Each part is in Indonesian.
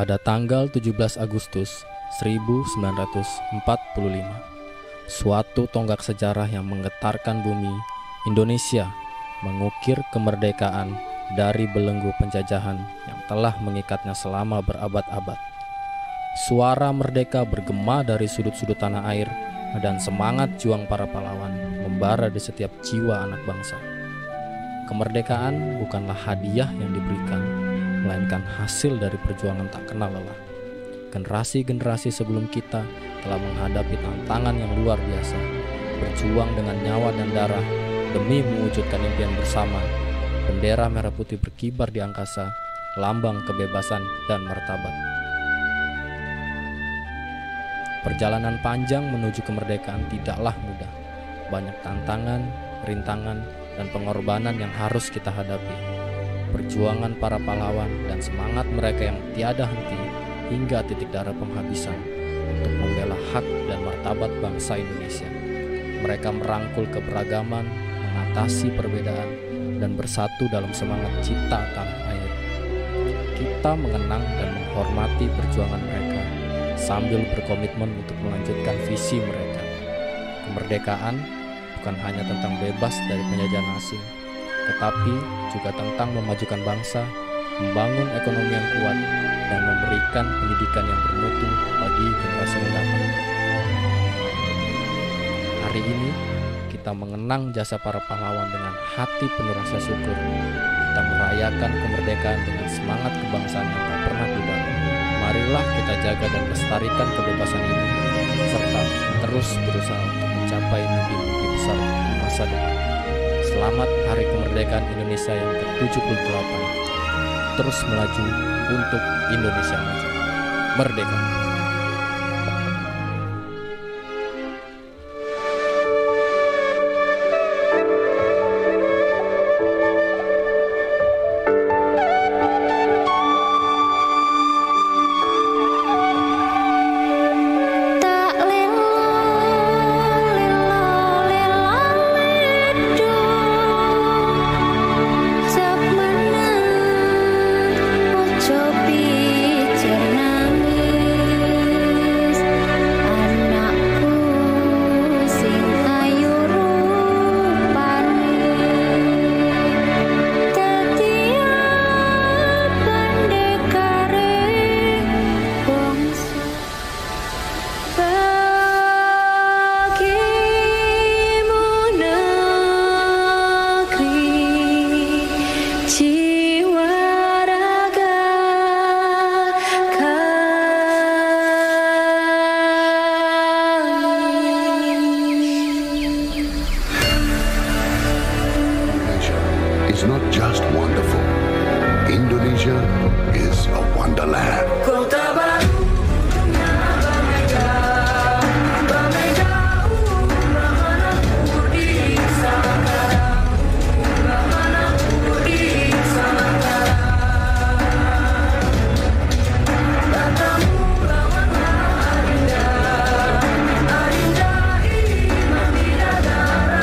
Pada tanggal 17 Agustus 1945, suatu tonggak sejarah yang menggetarkan bumi, Indonesia mengukir kemerdekaan dari belenggu penjajahan yang telah mengikatnya selama berabad-abad. Suara merdeka bergema dari sudut-sudut tanah air, dan semangat juang para pahlawan membara di setiap jiwa anak bangsa. Kemerdekaan bukanlah hadiah yang diberikan, melainkan hasil dari perjuangan tak kenal lelah. Generasi-generasi sebelum kita telah menghadapi tantangan yang luar biasa, berjuang dengan nyawa dan darah demi mewujudkan impian bersama. Bendera merah putih berkibar di angkasa, lambang kebebasan dan martabat. Perjalanan panjang menuju kemerdekaan tidaklah mudah. Banyak tantangan, rintangan, dan pengorbanan yang harus kita hadapi. Perjuangan para pahlawan dan semangat mereka yang tiada henti hingga titik darah penghabisan untuk membela hak dan martabat bangsa Indonesia. Mereka merangkul keberagaman, mengatasi perbedaan, dan bersatu dalam semangat cipta tanah air. Kita mengenang dan menghormati perjuangan mereka sambil berkomitmen untuk melanjutkan visi mereka. Kemerdekaan bukan hanya tentang bebas dari penjajahan asing, tetapi juga tentang memajukan bangsa, membangun ekonomi yang kuat, dan memberikan pendidikan yang bermutu bagi generasi mendatang. Hari ini kita mengenang jasa para pahlawan dengan hati penuh rasa syukur. Kita merayakan kemerdekaan dengan semangat kebangsaan yang tak pernah pudar. Marilah kita jaga dan lestarikan kebebasan ini, serta terus berusaha untuk mencapai mimpi-mimpi besar masa depan. Selamat Hari Kemerdekaan Indonesia yang ke-78. Terus melaju untuk Indonesia maju. Merdeka! It's not just wonderful. Indonesia is a wonderland. Kota baru dunia berbeda, berbeda manapun di Samantara, manapun di Samantara. Katamu lawannya Adinda, Adinda imam bidadara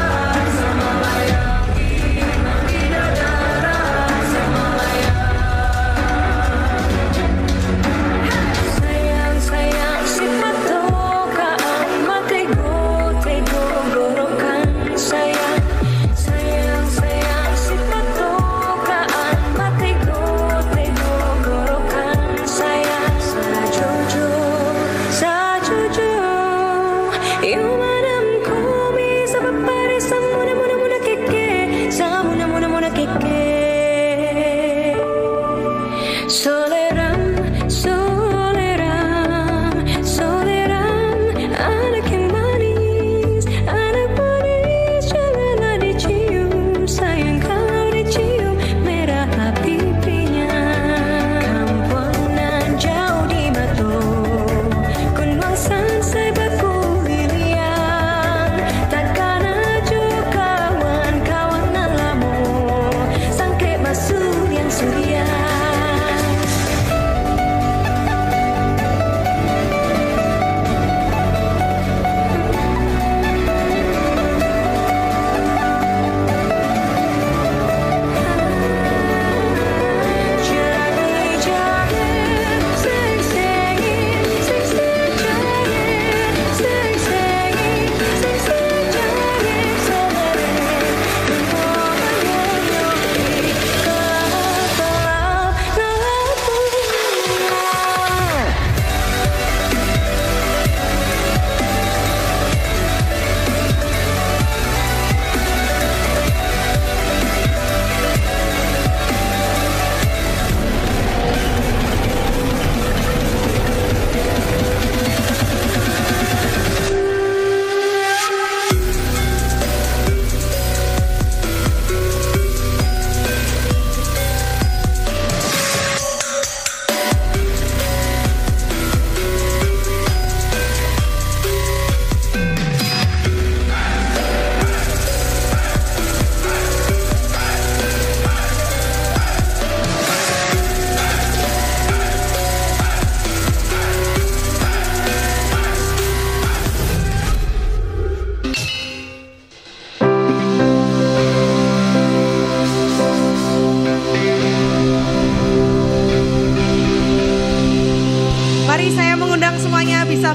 Samalaya, imam bidadara Samalaya.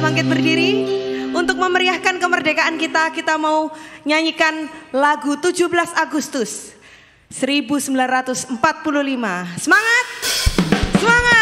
bangkit berdiri. Untuk memeriahkan kemerdekaan kita, kita mau nyanyikan lagu 17 Agustus 1945. Semangat! Semangat!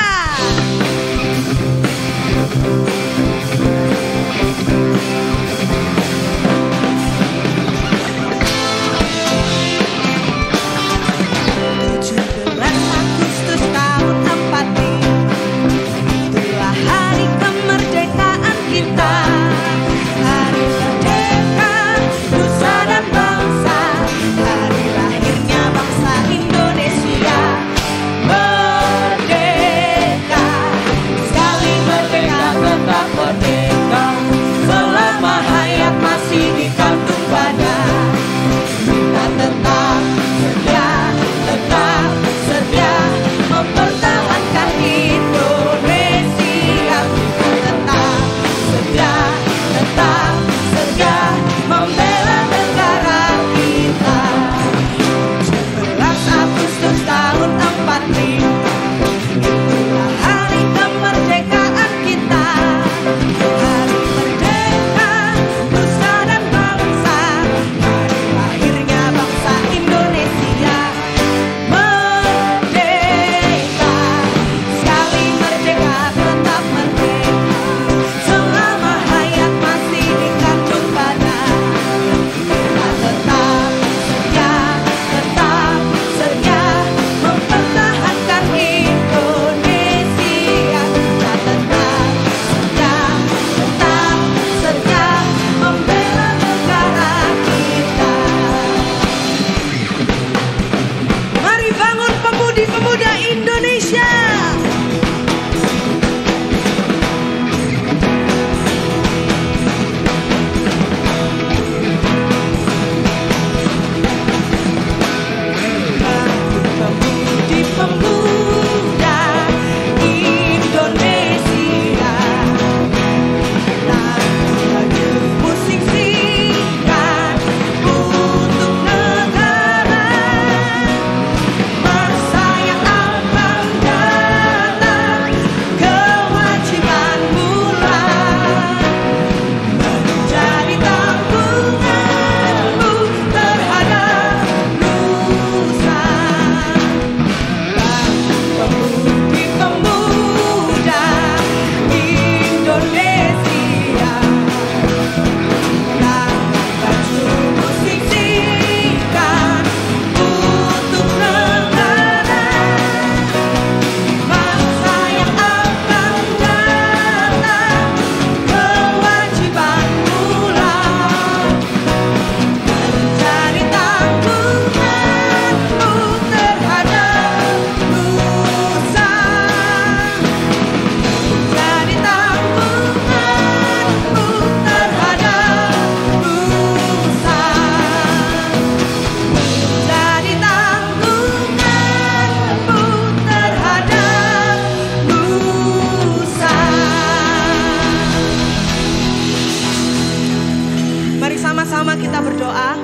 Sama-sama kita berdoa.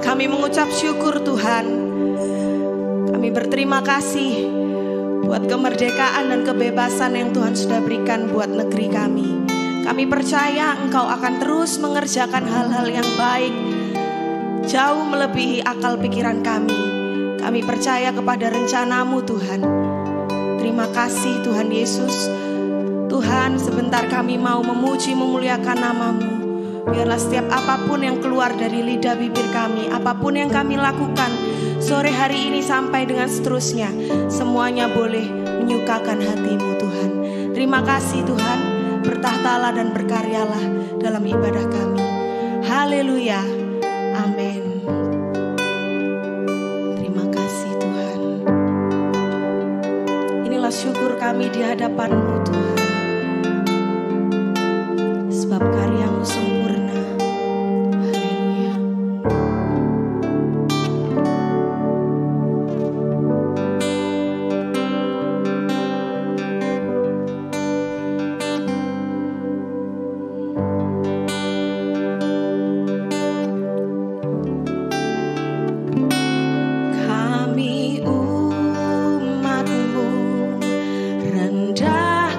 Kami mengucap syukur Tuhan. Kami berterima kasih buat kemerdekaan dan kebebasan yang Tuhan sudah berikan buat negeri kami. Kami percaya Engkau akan terus mengerjakan hal-hal yang baik, jauh melebihi akal pikiran kami. Kami percaya kepada rencana-Mu Tuhan. Terima kasih Tuhan Yesus. Tuhan, sebentar kami mau memuji memuliakan nama-Mu. Biarlah setiap apapun yang keluar dari lidah bibir kami, apapun yang kami lakukan sore hari ini sampai dengan seterusnya, semuanya boleh menyukakan hati-Mu Tuhan. Terima kasih Tuhan, bertahtalah dan berkaryalah dalam ibadah kami. Haleluya, amin. Terima kasih Tuhan. Inilah syukur kami di hadapan-Mu Tuhan, sebab karya-Mu sempurna. Haleluya. Kami umat-Mu rendah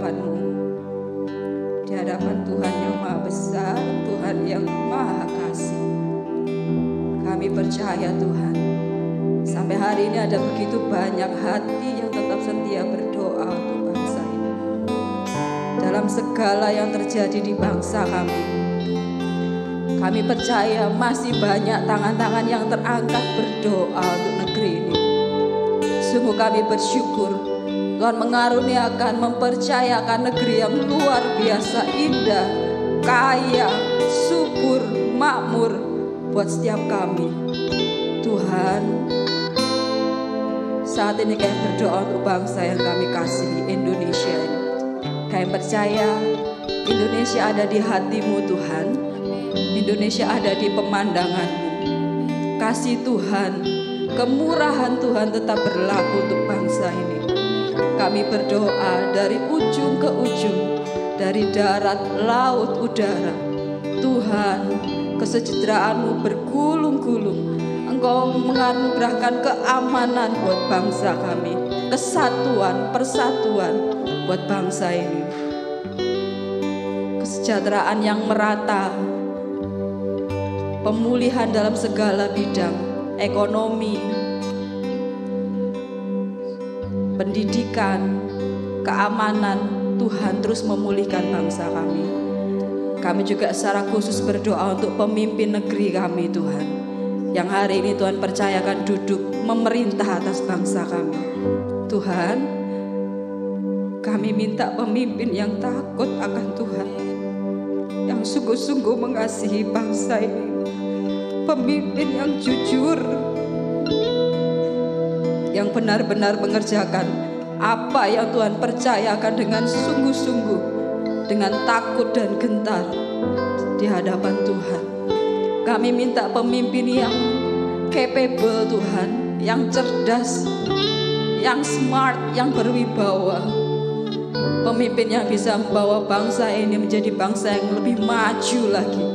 hadapan-Mu, di hadapan Tuhan yang Maha Besar, Tuhan yang Maha Kasih. Kami percaya Tuhan, sampai hari ini ada begitu banyak hati yang tetap setia berdoa untuk bangsa ini. Dalam segala yang terjadi di bangsa kami percaya masih banyak tangan-tangan yang terangkat berdoa untuk negeri ini. Sungguh kami bersyukur Tuhan mengaruniakan, mempercayakan negeri yang luar biasa indah, kaya, subur, makmur buat setiap kami. Tuhan, saat ini kami berdoa untuk bangsa yang kami kasihi, Indonesia ini. Kami percaya Indonesia ada di hati-Mu Tuhan, Indonesia ada di pemandangan-Mu. Kasih Tuhan, kemurahan Tuhan tetap berlaku untuk bangsa ini. Kami berdoa dari ujung ke ujung, dari darat, laut, udara. Tuhan, kesejahteraan-Mu bergulung-gulung. Engkau menganugerahkan keamanan buat bangsa kami, kesatuan, persatuan buat bangsa ini. Kesejahteraan yang merata, pemulihan dalam segala bidang, ekonomi, pendidikan, keamanan. Tuhan terus memulihkan bangsa kami. Kami juga secara khusus berdoa untuk pemimpin negeri kami Tuhan, yang hari ini Tuhan percayakan duduk memerintah atas bangsa kami. Tuhan, kami minta pemimpin yang takut akan Tuhan, yang sungguh-sungguh mengasihi bangsa ini. Pemimpin yang jujur, yang benar-benar mengerjakan apa yang Tuhan percayakan dengan sungguh-sungguh, dengan takut dan gentar di hadapan Tuhan. Kami minta pemimpin yang capable Tuhan, yang cerdas, yang smart, yang berwibawa. Pemimpin yang bisa membawa bangsa ini menjadi bangsa yang lebih maju lagi,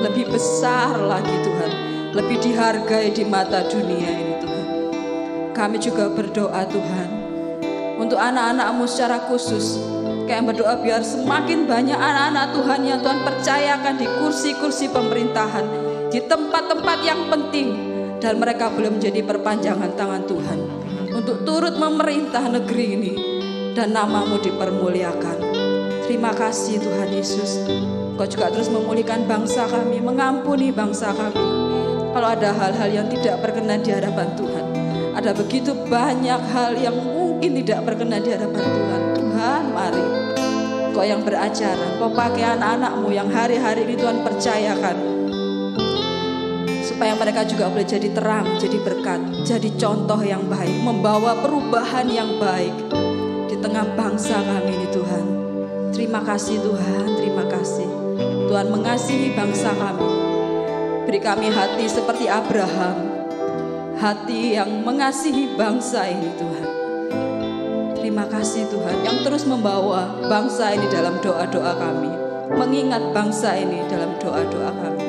lebih besar lagi Tuhan, lebih dihargai di mata dunia ini Tuhan. Kami juga berdoa Tuhan untuk anak-anak-Mu secara khusus. Kami berdoa biar semakin banyak anak-anak Tuhan yang Tuhan percayakan di kursi-kursi pemerintahan, di tempat-tempat yang penting, dan mereka belum menjadi perpanjangan tangan Tuhan untuk turut memerintah negeri ini, dan nama-Mu dipermuliakan. Terima kasih Tuhan Yesus. Kau juga terus memulihkan bangsa kami, mengampuni bangsa kami. Kalau ada hal-hal yang tidak berkenan di hadapan Tuhan, ada begitu banyak hal yang mungkin tidak berkenan di hadapan Tuhan. Tuhan, mari Kau yang beracara, Kau pakai anak-anak-Mu yang hari-hari ini Tuhan percayakan, supaya mereka juga boleh jadi terang, jadi berkat, jadi contoh yang baik, membawa perubahan yang baik di tengah bangsa kami ini Tuhan. Terima kasih Tuhan, terima kasih. Tuhan mengasihi bangsa kami. Beri kami hati seperti Abraham, hati yang mengasihi bangsa ini Tuhan. Terima kasih Tuhan yang terus membawa bangsa ini dalam doa-doa kami, mengingat bangsa ini dalam doa-doa kami.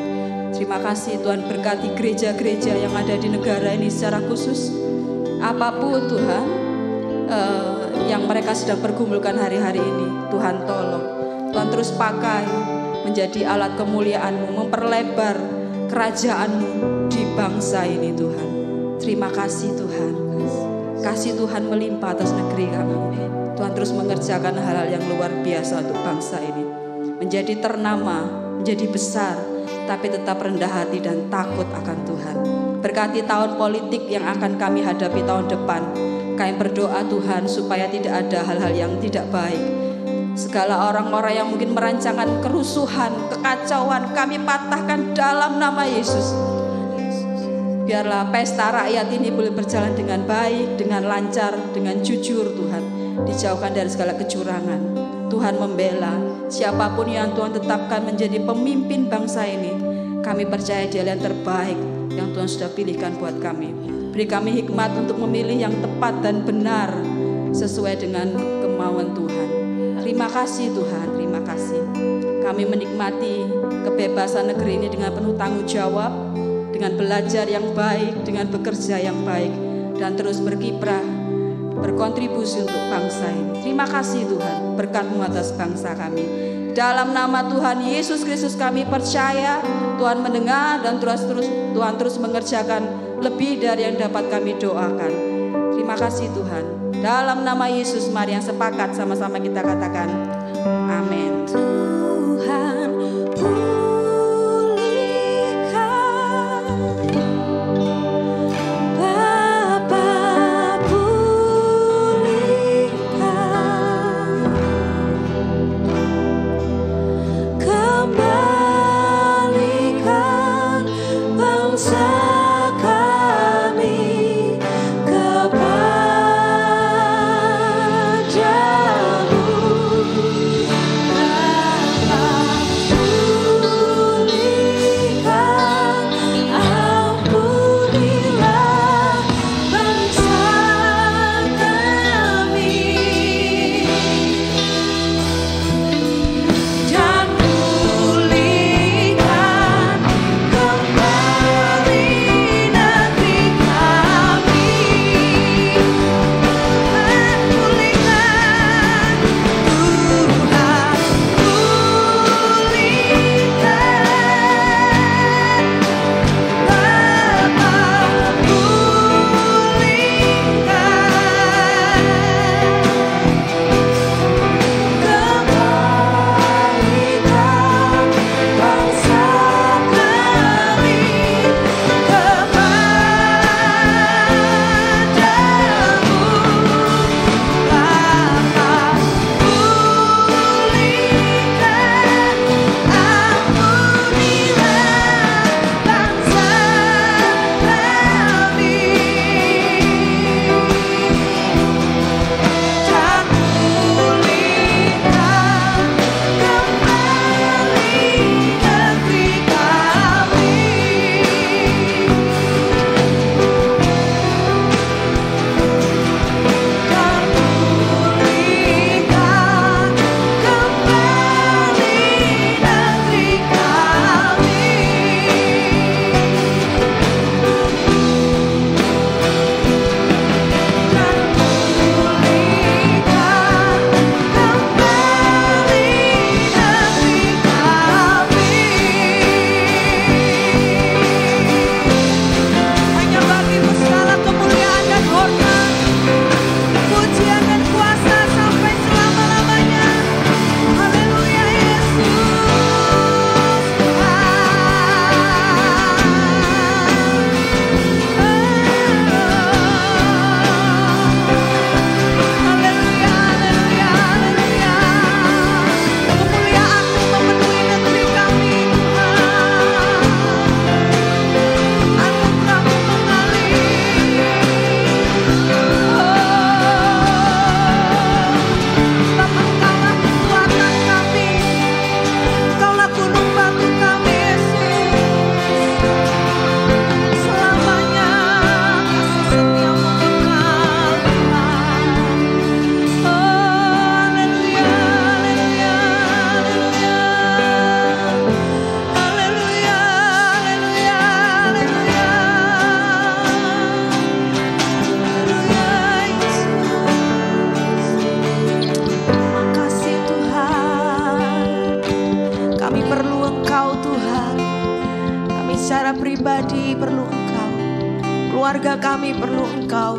Terima kasih Tuhan, berkati gereja-gereja yang ada di negara ini secara khusus. Apapun Tuhan yang mereka sedang pergumulkan hari-hari ini, Tuhan tolong. Tuhan terus pakai menjadi alat kemuliaan-Mu, memperlebar kerajaan-Mu di bangsa ini Tuhan. Terima kasih Tuhan. Kasih Tuhan melimpah atas negeri kami. Tuhan terus mengerjakan hal-hal yang luar biasa untuk bangsa ini. Menjadi ternama, menjadi besar, tapi tetap rendah hati dan takut akan Tuhan. Berkati tahun politik yang akan kami hadapi tahun depan. Kami berdoa Tuhan supaya tidak ada hal-hal yang tidak baik. Segala orang-orang yang mungkin merancangkan kerusuhan, kekacauan, kami patahkan dalam nama Yesus. Biarlah pesta rakyat ini boleh berjalan dengan baik, dengan lancar, dengan jujur Tuhan. Dijauhkan dari segala kecurangan. Tuhan membela siapapun yang Tuhan tetapkan menjadi pemimpin bangsa ini. Kami percaya Dia yang terbaik yang Tuhan sudah pilihkan buat kami. Beri kami hikmat untuk memilih yang tepat dan benar sesuai dengan kemauan Tuhan. Terima kasih Tuhan, terima kasih. Kami menikmati kebebasan negeri ini dengan penuh tanggung jawab, dengan belajar yang baik, dengan bekerja yang baik, dan terus berkiprah berkontribusi untuk bangsa ini. Terima kasih Tuhan, berkat-Mu atas bangsa kami. Dalam nama Tuhan Yesus Kristus kami percaya Tuhan mendengar dan Tuhan terus mengerjakan lebih dari yang dapat kami doakan. Terima kasih Tuhan. Dalam nama Yesus, mari yang sepakat sama-sama kita katakan amin. Tuhan pulihkan, Bapa pulihkan, kembalikan bangsa kami kepadamu. secara pribadi perlu Engkau, keluarga kami perlu Engkau,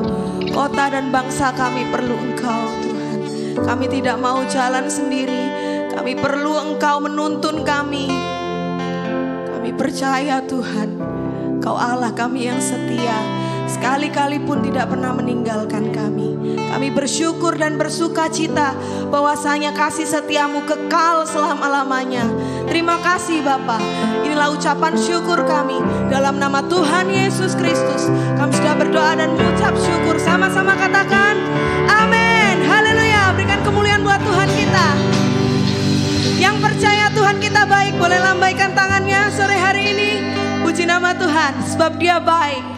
kota dan bangsa kami perlu Engkau Tuhan. Kami tidak mau jalan sendiri, kami perlu Engkau menuntun kami. Kami percaya Tuhan, Engkau Allah kami yang setia, sekali-kali pun tidak pernah meninggalkan kami. Kami bersyukur dan bersuka cita bahwasanya kasih setiamu kekal selama-lamanya. Terima kasih Bapa. Inilah ucapan syukur kami dalam nama Tuhan Yesus Kristus. Kami sudah berdoa dan mengucap syukur. Sama-sama katakan amin. Haleluya. Berikan kemuliaan buat Tuhan kita. Yang percaya Tuhan kita baik boleh lambaikan tangannya sore hari ini. Puji nama Tuhan sebab Dia baik.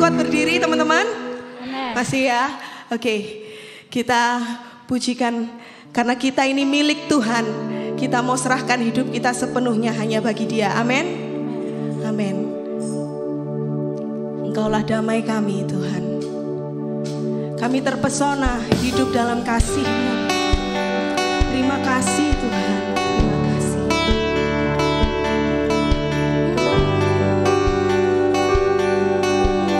sempat berdiri teman-teman? Masih ya? Oke. Kita pujikan karena kita ini milik Tuhan. Kita mau serahkan hidup kita sepenuhnya hanya bagi Dia. Amin. Amin. Engkaulah damai kami Tuhan. Kami terpesona hidup dalam kasih-Mu. Terima kasih Tuhan. Terima kasih.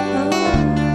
Dalam kasih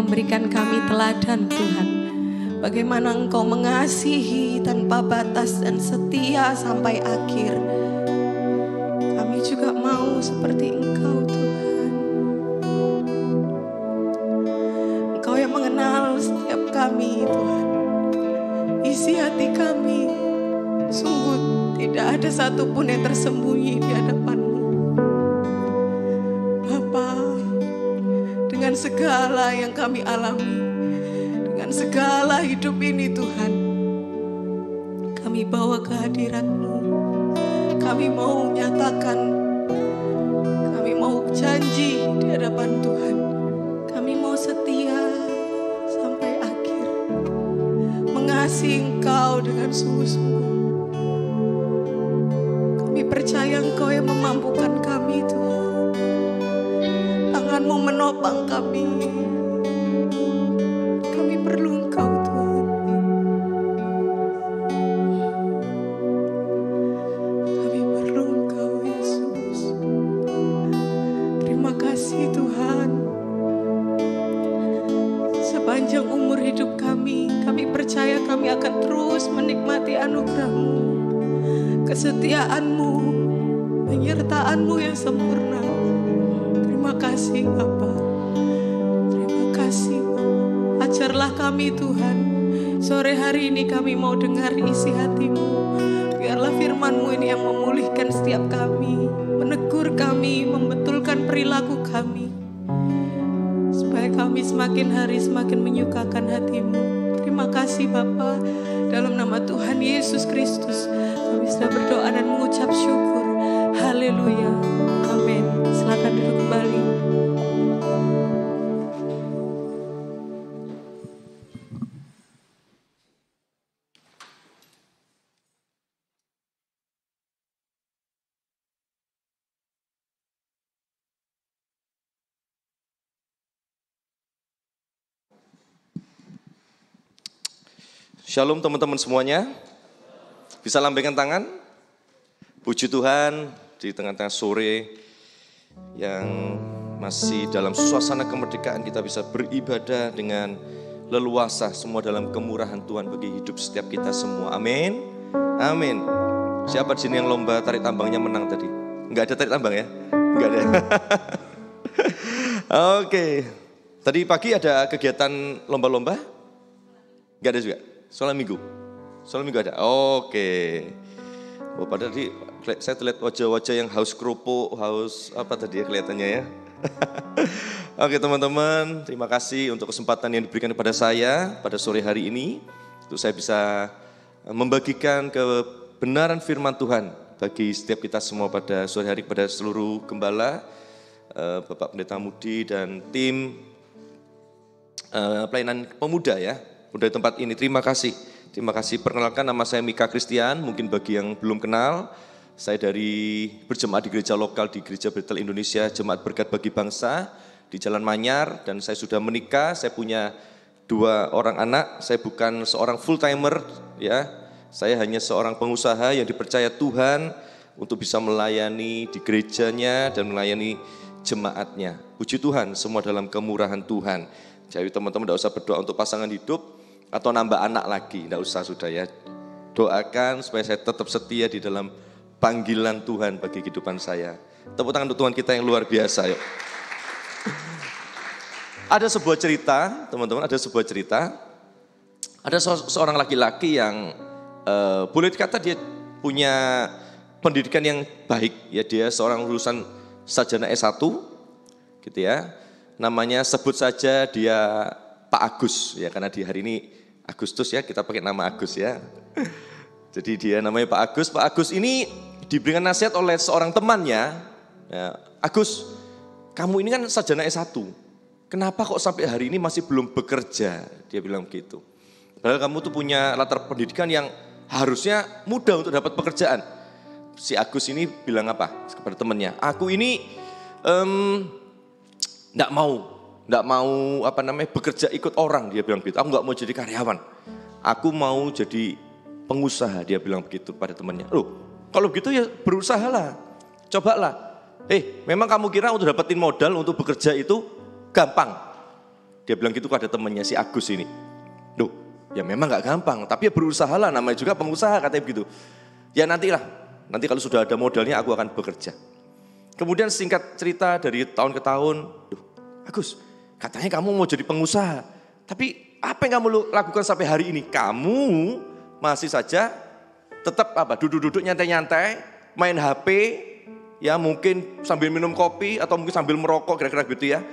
memberikan kami teladan Tuhan. Bagaimana Engkau mengasihi tanpa batas dan setia sampai akhir. Kami juga mau seperti Engkau Tuhan. Engkau yang mengenal setiap kami Tuhan. Isi hati kami. Sungguh tidak ada satupun yang tersembunyi di hadapan-Mu. Bapa, dengan segala yang kami alami, dengan segala hidup ini Tuhan, kami bawa ke hadirat-Mu. Kami mau nyatakan, kami mau janji di hadapan Tuhan. Kami mau setia sampai akhir, mengasihi Engkau dengan sungguh-sungguh. Kami percaya Engkau yang memampukan kami Tuhan. Tangan-Mu menopang kami. Kami perlu Engkau Tuhan. Kami perlu Engkau Yesus. Terima kasih Tuhan. Sepanjang umur hidup kami percaya kami akan terus menikmati anugerah-Mu, kesetiaan-Mu, penyertaan-Mu yang sempurna. Terima kasih Bapa. Terima kasih Bapa. Ajarlah kami Tuhan. Sore hari ini kami mau dengar isi hati-Mu. Biarlah firman-Mu ini yang memulihkan setiap kami, menegur kami, membetulkan perilaku kami, supaya kami semakin hari semakin menyukakan hati-Mu. Terima kasih Bapa. Dalam nama Tuhan Yesus Kristus kami sudah berdoa dan mengucap syukur. Haleluya. Amin. Silakan duduk kembali. Shalom teman-teman semuanya. Bisa lambaikan tangan. Puji Tuhan di tengah-tengah sore yang masih dalam suasana kemerdekaan kita bisa beribadah dengan leluasa, semua dalam kemurahan Tuhan bagi hidup setiap kita semua. Amin. Amin. Siapa di sini yang lomba tarik tambangnya menang tadi? Enggak ada tarik tambang ya? Enggak ada. Oke. Tadi pagi ada kegiatan lomba-lomba? Enggak ada juga? Soal minggu ada. Oke. Pada tadi saya terlihat wajah-wajah yang haus kerupuk, haus apa tadi ya kelihatannya ya. Oke teman-teman, terima kasih untuk kesempatan yang diberikan kepada saya pada sore hari ini. Untuk saya bisa membagikan kebenaran firman Tuhan bagi setiap kita semua pada sore hari, kepada seluruh gembala, Bapak Pendeta Mudi dan tim pelayanan pemuda ya. Udah di tempat ini, terima kasih. Terima kasih. Perkenalkan, nama saya Mika Christian. Mungkin bagi yang belum kenal, saya dari berjemaat di gereja lokal di Gereja Bethel Indonesia, Jemaat Berkat Bagi Bangsa di Jalan Manyar. Dan saya sudah menikah, saya punya 2 orang anak. Saya bukan seorang full timer, ya. Saya hanya seorang pengusaha yang dipercaya Tuhan untuk bisa melayani di gerejanya dan melayani jemaatnya. Puji Tuhan, semua dalam kemurahan Tuhan. Jadi teman-teman tidak usah berdoa untuk pasangan hidup atau nambah anak lagi, tidak usah, sudah ya. Doakan supaya saya tetap setia di dalam panggilan Tuhan bagi kehidupan saya. Tepuk tangan untuk Tuhan kita yang luar biasa, yuk. Ada sebuah cerita, teman-teman, ada sebuah cerita. Ada seorang laki-laki yang boleh dikata dia punya pendidikan yang baik, ya. Dia seorang lulusan sarjana S1, gitu ya. Namanya sebut saja dia Pak Agus, ya, karena di hari ini Agustus ya, kita pakai nama Agus ya. Jadi dia namanya Pak Agus. Pak Agus ini diberikan nasihat oleh seorang temannya, ya, Agus, kamu ini kan sarjana S1, kenapa kok sampai hari ini masih belum bekerja? Dia bilang begitu. Padahal kamu tuh punya latar pendidikan yang harusnya mudah untuk dapat pekerjaan. Si Agus ini bilang apa kepada temannya? Aku ini enggak mau bekerja ikut orang, dia bilang begitu. Aku enggak mau jadi karyawan. Aku mau jadi pengusaha, dia bilang begitu pada temannya. Loh, kalau begitu ya berusahalah. Cobalah. Memang kamu kira untuk dapetin modal untuk bekerja itu gampang? Dia bilang gitu kepada temannya si Agus ini. Duh, ya memang gak gampang, tapi ya berusaha lah, namanya juga pengusaha katanya begitu. Ya nanti kalau sudah ada modalnya aku akan bekerja. Kemudian singkat cerita dari tahun ke tahun, duh Agus, katanya kamu mau jadi pengusaha, tapi apa yang kamu lakukan sampai hari ini? Kamu masih saja tetap duduk-duduk nyantai-nyantai, main HP, ya mungkin sambil minum kopi atau mungkin sambil merokok, kira-kira gitu ya.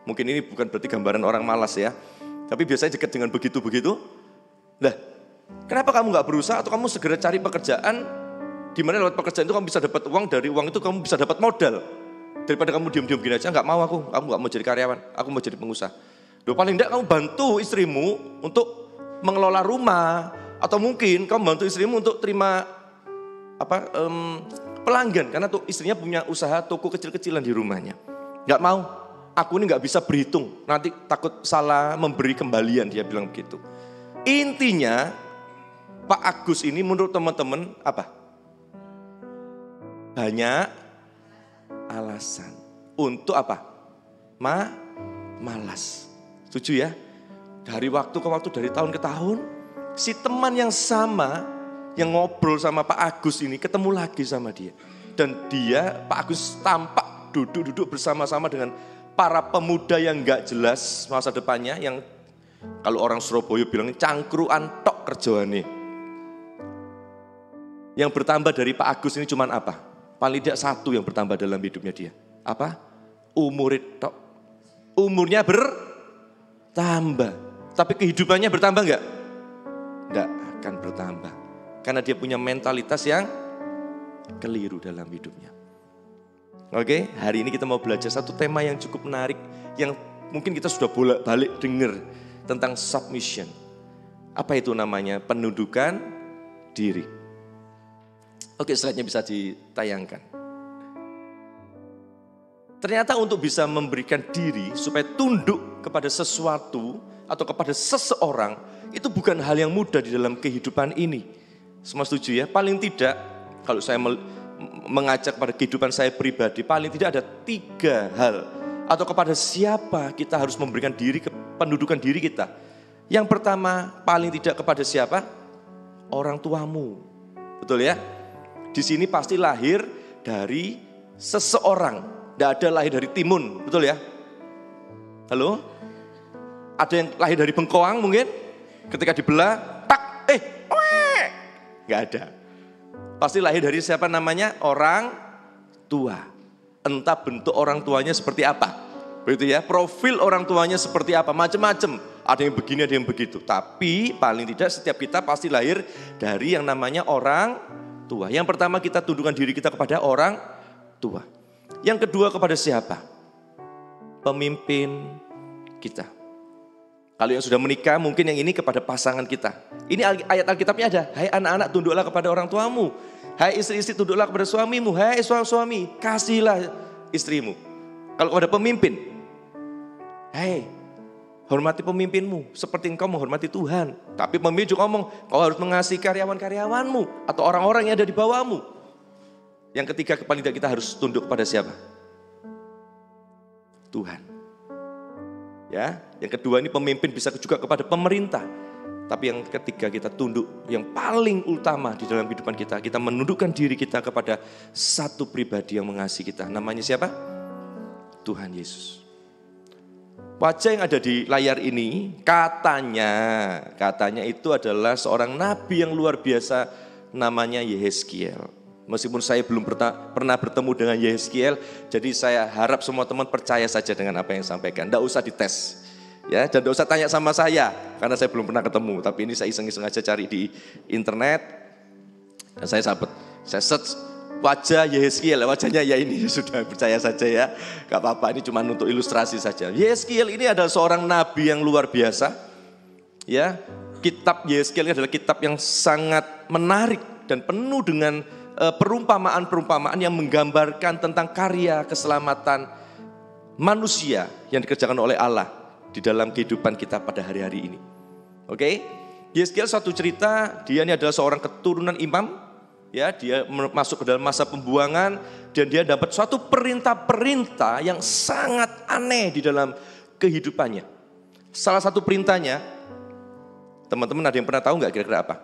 Mungkin ini bukan berarti gambaran orang malas ya, tapi biasanya dekat dengan begitu-begitu. Nah, kenapa kamu gak berusaha atau kamu segera cari pekerjaan, di mana lewat pekerjaan itu kamu bisa dapat uang, dari uang itu kamu bisa dapat modal. Daripada kamu diam-diam gini aja, gak mau aku gak mau jadi karyawan, aku mau jadi pengusaha. Duh, paling enggak kamu bantu istrimu untuk mengelola rumah, atau mungkin kamu bantu istrimu untuk terima pelanggan, karena tuh istrinya punya usaha toko kecil-kecilan di rumahnya. Gak mau. Aku ini gak bisa berhitung, nanti takut salah memberi kembalian, dia bilang begitu. Intinya, Pak Agus ini menurut teman-teman apa? Banyak alasan. Untuk apa? Malas. Setuju ya? Dari waktu ke waktu, dari tahun ke tahun, si teman yang sama, yang ngobrol sama Pak Agus ini ketemu lagi sama dia. Dan dia, Pak Agus tampak duduk-duduk bersama-sama dengan para pemuda yang gak jelas masa depannya, yang kalau orang Surabaya bilang cangkruan tok kerjaane. Yang bertambah dari Pak Agus ini cuman apa? Paling tidak satu yang bertambah dalam hidupnya dia. Apa? Umur tok. Umurnya bertambah. Tapi kehidupannya bertambah enggak? Enggak akan bertambah. Karena dia punya mentalitas yang keliru dalam hidupnya. Oke, hari ini kita mau belajar satu tema yang cukup menarik, yang mungkin kita sudah bolak-balik dengar tentang submission. Apa itu namanya? Penundukan diri. Oke, slide-nya bisa ditayangkan. Ternyata untuk bisa memberikan diri supaya tunduk kepada sesuatu atau kepada seseorang, itu bukan hal yang mudah di dalam kehidupan ini. Semua setuju ya? Paling tidak, kalau saya mengajak pada kehidupan saya pribadi, paling tidak ada 3 hal atau kepada siapa kita harus memberikan diri, pendudukan diri kita. Yang pertama, paling tidak kepada siapa? Orang tuamu. Betul ya? Di sini pasti lahir dari seseorang, tidak ada lahir dari timun, betul ya? Halo? Ada yang lahir dari bengkoang mungkin? Ketika dibelah, tak, nggak ada. Pasti lahir dari siapa namanya? Orang tua. Entah bentuk orang tuanya seperti apa. Begitu ya, profil orang tuanya seperti apa, macam-macam. Ada yang begini, ada yang begitu. Tapi paling tidak setiap kita pasti lahir dari yang namanya orang tua. Yang pertama kita tundukkan diri kita kepada orang tua. Yang kedua kepada siapa? Pemimpin kita. Kalau yang sudah menikah mungkin yang ini kepada pasangan kita. Ini ayat Alkitabnya ada. Hai anak-anak tunduklah kepada orang tuamu. Hai istri-istri tunduklah kepada suamimu. Hai suami-suami kasihlah istrimu. Kalau kepada pemimpin, hai hormati pemimpinmu seperti engkau menghormati Tuhan. Tapi pemimpin juga ngomong kau harus mengasihi karyawan-karyawanmu atau orang-orang yang ada di bawahmu. Yang ketiga paling tidak kita harus tunduk kepada siapa? Tuhan. Ya, yang kedua ini pemimpin bisa juga kepada pemerintah. Tapi yang ketiga kita tunduk, yang paling utama di dalam kehidupan kita, kita menundukkan diri kita kepada satu pribadi yang mengasihi kita. Namanya siapa? Tuhan Yesus. Wajah yang ada di layar ini katanya itu adalah seorang nabi yang luar biasa, namanya Yehezkiel. Meskipun saya belum pernah bertemu dengan Yehezkiel, jadi saya harap semua teman percaya saja dengan apa yang sampaikan. Tidak usah dites, ya, dan tidak usah tanya sama saya, karena saya belum pernah ketemu. Tapi ini saya iseng-iseng aja cari di internet, dan saya search wajah Yehezkiel, wajahnya ya ini, sudah percaya saja ya, gak apa-apa, ini cuma untuk ilustrasi saja. Yehezkiel ini adalah seorang nabi yang luar biasa, ya. Kitab Yehezkiel ini adalah kitab yang sangat menarik dan penuh dengan perumpamaan-perumpamaan yang menggambarkan tentang karya keselamatan manusia yang dikerjakan oleh Allah di dalam kehidupan kita pada hari-hari ini. Oke? Yehezkiel suatu cerita, dia ini adalah seorang keturunan imam, ya, dia masuk ke dalam masa pembuangan dan dia dapat suatu perintah-perintah yang sangat aneh di dalam kehidupannya. Salah satu perintahnya, teman-teman ada yang pernah tahu nggak kira-kira apa?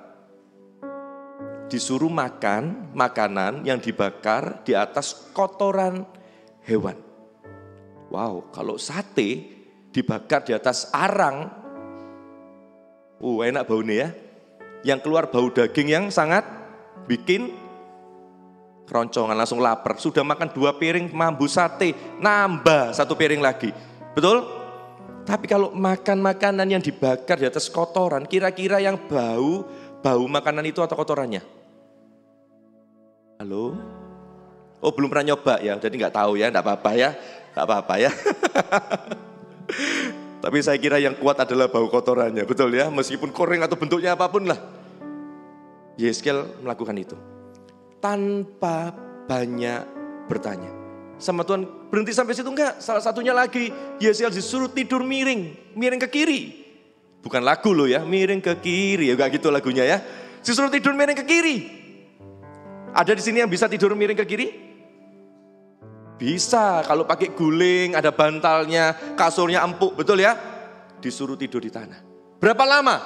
Disuruh makan makanan yang dibakar di atas kotoran hewan. Wow, kalau sate dibakar di atas arang, enak baunya ya. Yang keluar bau daging yang sangat bikin keroncongan, langsung lapar. Sudah makan 2 piring mambu sate, nambah 1 piring lagi. Betul? Tapi kalau makan makanan yang dibakar di atas kotoran, kira-kira yang bau makanan itu atau kotorannya? Halo? Oh, belum pernah nyoba ya, jadi nggak tahu ya, nggak apa-apa ya. Tapi saya kira yang kuat adalah bau kotorannya, betul ya? Meskipun kering atau bentuknya apapun lah. Yeskel melakukan itu. Tanpa banyak bertanya. Sama Tuhan, berhenti sampai situ enggak? Salah satunya lagi, Yeskel disuruh tidur miring ke kiri. Bukan lagu loh ya, miring ke kiri, ya enggak gitu lagunya ya. Disuruh tidur miring ke kiri. Ada di sini yang bisa tidur miring ke kiri? Bisa, kalau pakai guling, ada bantalnya, kasurnya empuk, betul ya? Disuruh tidur di tanah. Berapa lama?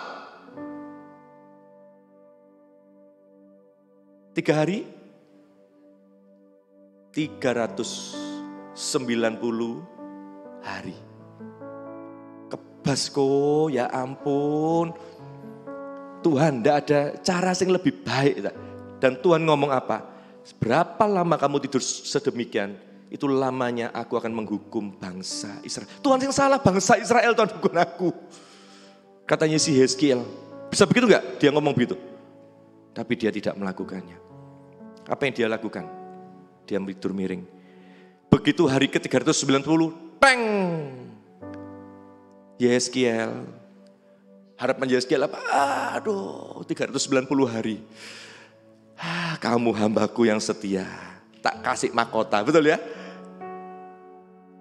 3 hari? 390 hari. Kebas kok, ya ampun. Tuhan, tidak ada cara yang lebih baik. Dan Tuhan ngomong apa? Berapa lama kamu tidur sedemikian? Itu lamanya aku akan menghukum bangsa Israel. Tuhan yang salah, bangsa Israel Tuhan bukan aku. Katanya si Hezkiel. Bisa begitu enggak? Dia ngomong begitu. Tapi dia tidak melakukannya. Apa yang dia lakukan? Dia tidur miring. Begitu hari ke-390, peng! Yeskiel. Harapan Yeskiel apa? Aduh, 390 hari. Kamu hambaku yang setia. Tak kasih mahkota, betul ya?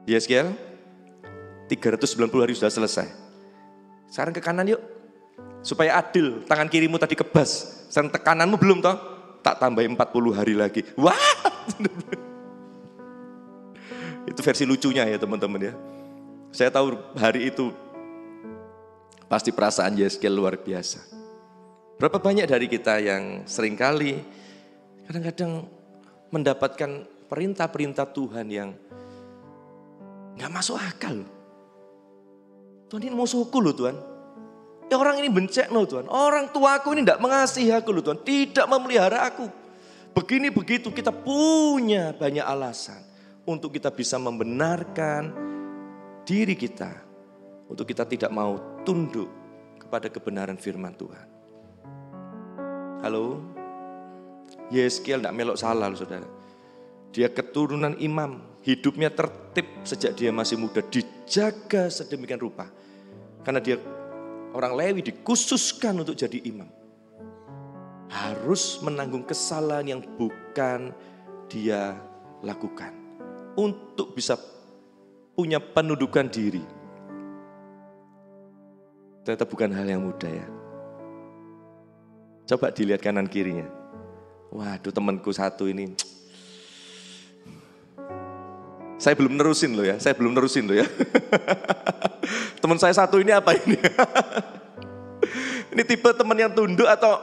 Yeskiel, 390 hari sudah selesai. Sekarang ke kanan yuk. Supaya adil, tangan kirimu tadi kebas. Sekarang tekananmu belum toh? Tak tambah 40 hari lagi. Wah! Itu versi lucunya ya teman-teman ya. Saya tahu hari itu pasti perasaan Yeskiel luar biasa. Berapa banyak dari kita yang seringkali kadang-kadang mendapatkan perintah-perintah Tuhan yang gak masuk akal. Tuhan ini musuhku loh Tuhan. Orang ini bencek loh Tuhan. Orang tuaku ini tidak mengasihi aku loh Tuhan. Tidak memelihara aku. Begini begitu kita punya banyak alasan. Untuk kita bisa membenarkan diri kita. Untuk kita tidak mau tunduk kepada kebenaran firman Tuhan. Halo? Yeskiel tidak melok salah loh saudara. Dia keturunan imam. Hidupnya tertib sejak dia masih muda. Dijaga sedemikian rupa. Karena dia orang Lewi dikhususkan untuk jadi imam. Harus menanggung kesalahan yang bukan dia lakukan. Untuk bisa punya pendudukan diri. Ternyata bukan hal yang mudah ya. Coba dilihat kanan kirinya. Waduh temanku satu ini. Saya belum nerusin loh ya. Teman saya satu ini apa ini? Ini tipe teman yang tunduk atau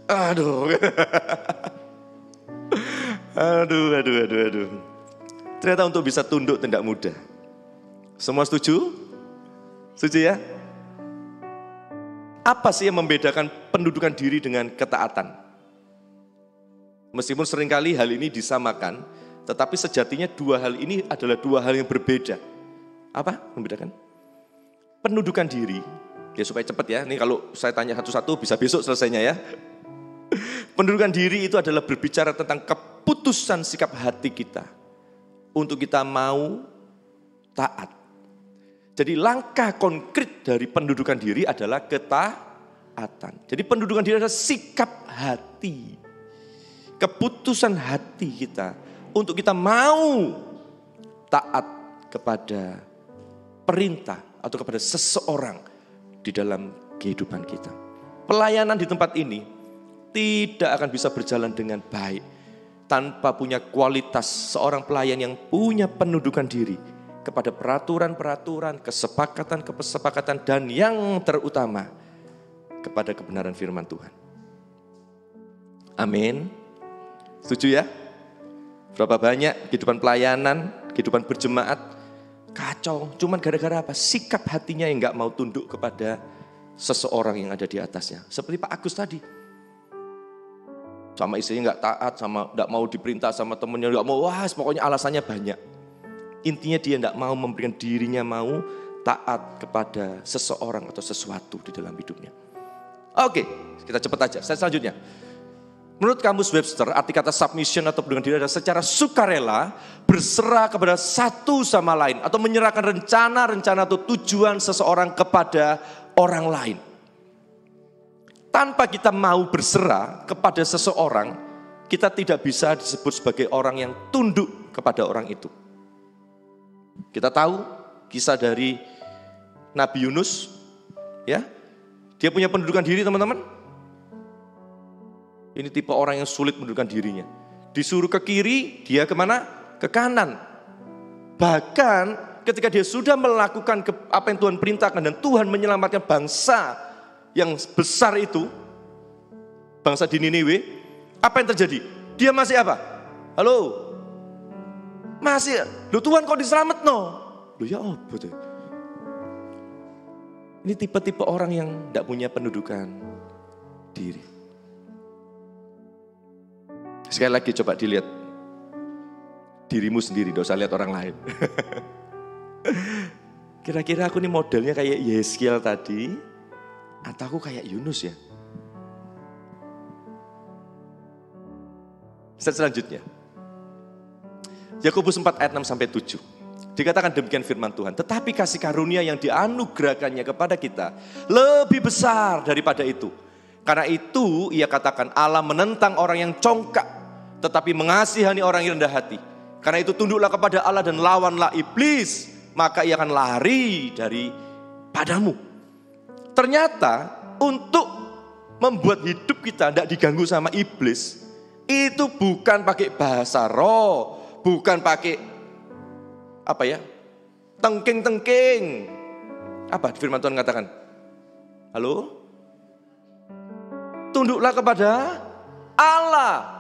aduh. Aduh. Ternyata untuk bisa tunduk tidak mudah. Semua setuju? Setuju ya? Apa sih yang membedakan pendudukan diri dengan ketaatan? Meskipun seringkali hal ini disamakan, tetapi sejatinya dua hal ini adalah dua hal yang berbeda. Apa membedakan? Pendudukan diri, ya supaya cepat ya, ini kalau saya tanya satu-satu bisa besok selesainya ya. Pendudukan diri itu adalah berbicara tentang keputusan sikap hati kita. Untuk kita mau taat. Jadi langkah konkret dari pendudukan diri adalah ketaatan. Jadi pendudukan diri adalah sikap hati. Keputusan hati kita untuk kita mau taat kepada perintah atau kepada seseorang di dalam kehidupan kita. Pelayanan di tempat ini tidak akan bisa berjalan dengan baik tanpa punya kualitas seorang pelayan yang punya pendudukan diri, kepada peraturan-peraturan, kesepakatan-kesepakatan, dan yang terutama kepada kebenaran firman Tuhan. Amin. Setuju ya? Berapa banyak kehidupan pelayanan, kehidupan berjemaat kacau, cuman gara-gara apa? Sikap hatinya yang gak mau tunduk kepada seseorang yang ada di atasnya. Seperti Pak Agus tadi. Sama istrinya gak taat, sama gak mau diperintah sama temennya, gak mau, pokoknya alasannya banyak. Intinya dia gak mau memberikan dirinya, mau taat kepada seseorang atau sesuatu di dalam hidupnya. Oke, kita cepat aja. Saya selanjutnya. Menurut Kamus Webster, arti kata submission atau berdiam diri adalah secara sukarela berserah kepada satu sama lain atau menyerahkan rencana-rencana atau tujuan seseorang kepada orang lain. Tanpa kita mau berserah kepada seseorang, kita tidak bisa disebut sebagai orang yang tunduk kepada orang itu. Kita tahu kisah dari Nabi Yunus, ya. Dia punya pendudukan diri, teman-teman. Ini tipe orang yang sulit menundukkan dirinya. Disuruh ke kiri, dia kemana? Ke kanan. Bahkan ketika dia sudah melakukan apa yang Tuhan perintahkan dan Tuhan menyelamatkan bangsa yang besar itu, bangsa di Niniwe, apa yang terjadi? Dia masih apa? Halo? Masih, loh Tuhan kok diselamat no? Loh ya apa tuh? Ini tipe-tipe orang yang tidak punya pendudukan diri. Sekali lagi coba dilihat dirimu sendiri, tidak usah lihat orang lain. Kira-kira aku ini modelnya kayak Yeskiel tadi, atau aku kayak Yunus ya? Selanjutnya, Yakobus 4 ayat 6-7. Dikatakan demikian firman Tuhan. Tetapi kasih karunia yang dianugerahkannya kepada kita lebih besar daripada itu. Karena itu ia katakan Allah menentang orang yang congkak, tetapi mengasihani orang yang rendah hati. Karena itu tunduklah kepada Allah dan lawanlah iblis, maka ia akan lari dari padamu. Ternyata untuk membuat hidup kita tidak diganggu sama iblis, itu bukan pakai bahasa roh, bukan pakai apa ya, tengking-tengking. Apa firman Tuhan katakan? Halo? Tunduklah kepada Allah.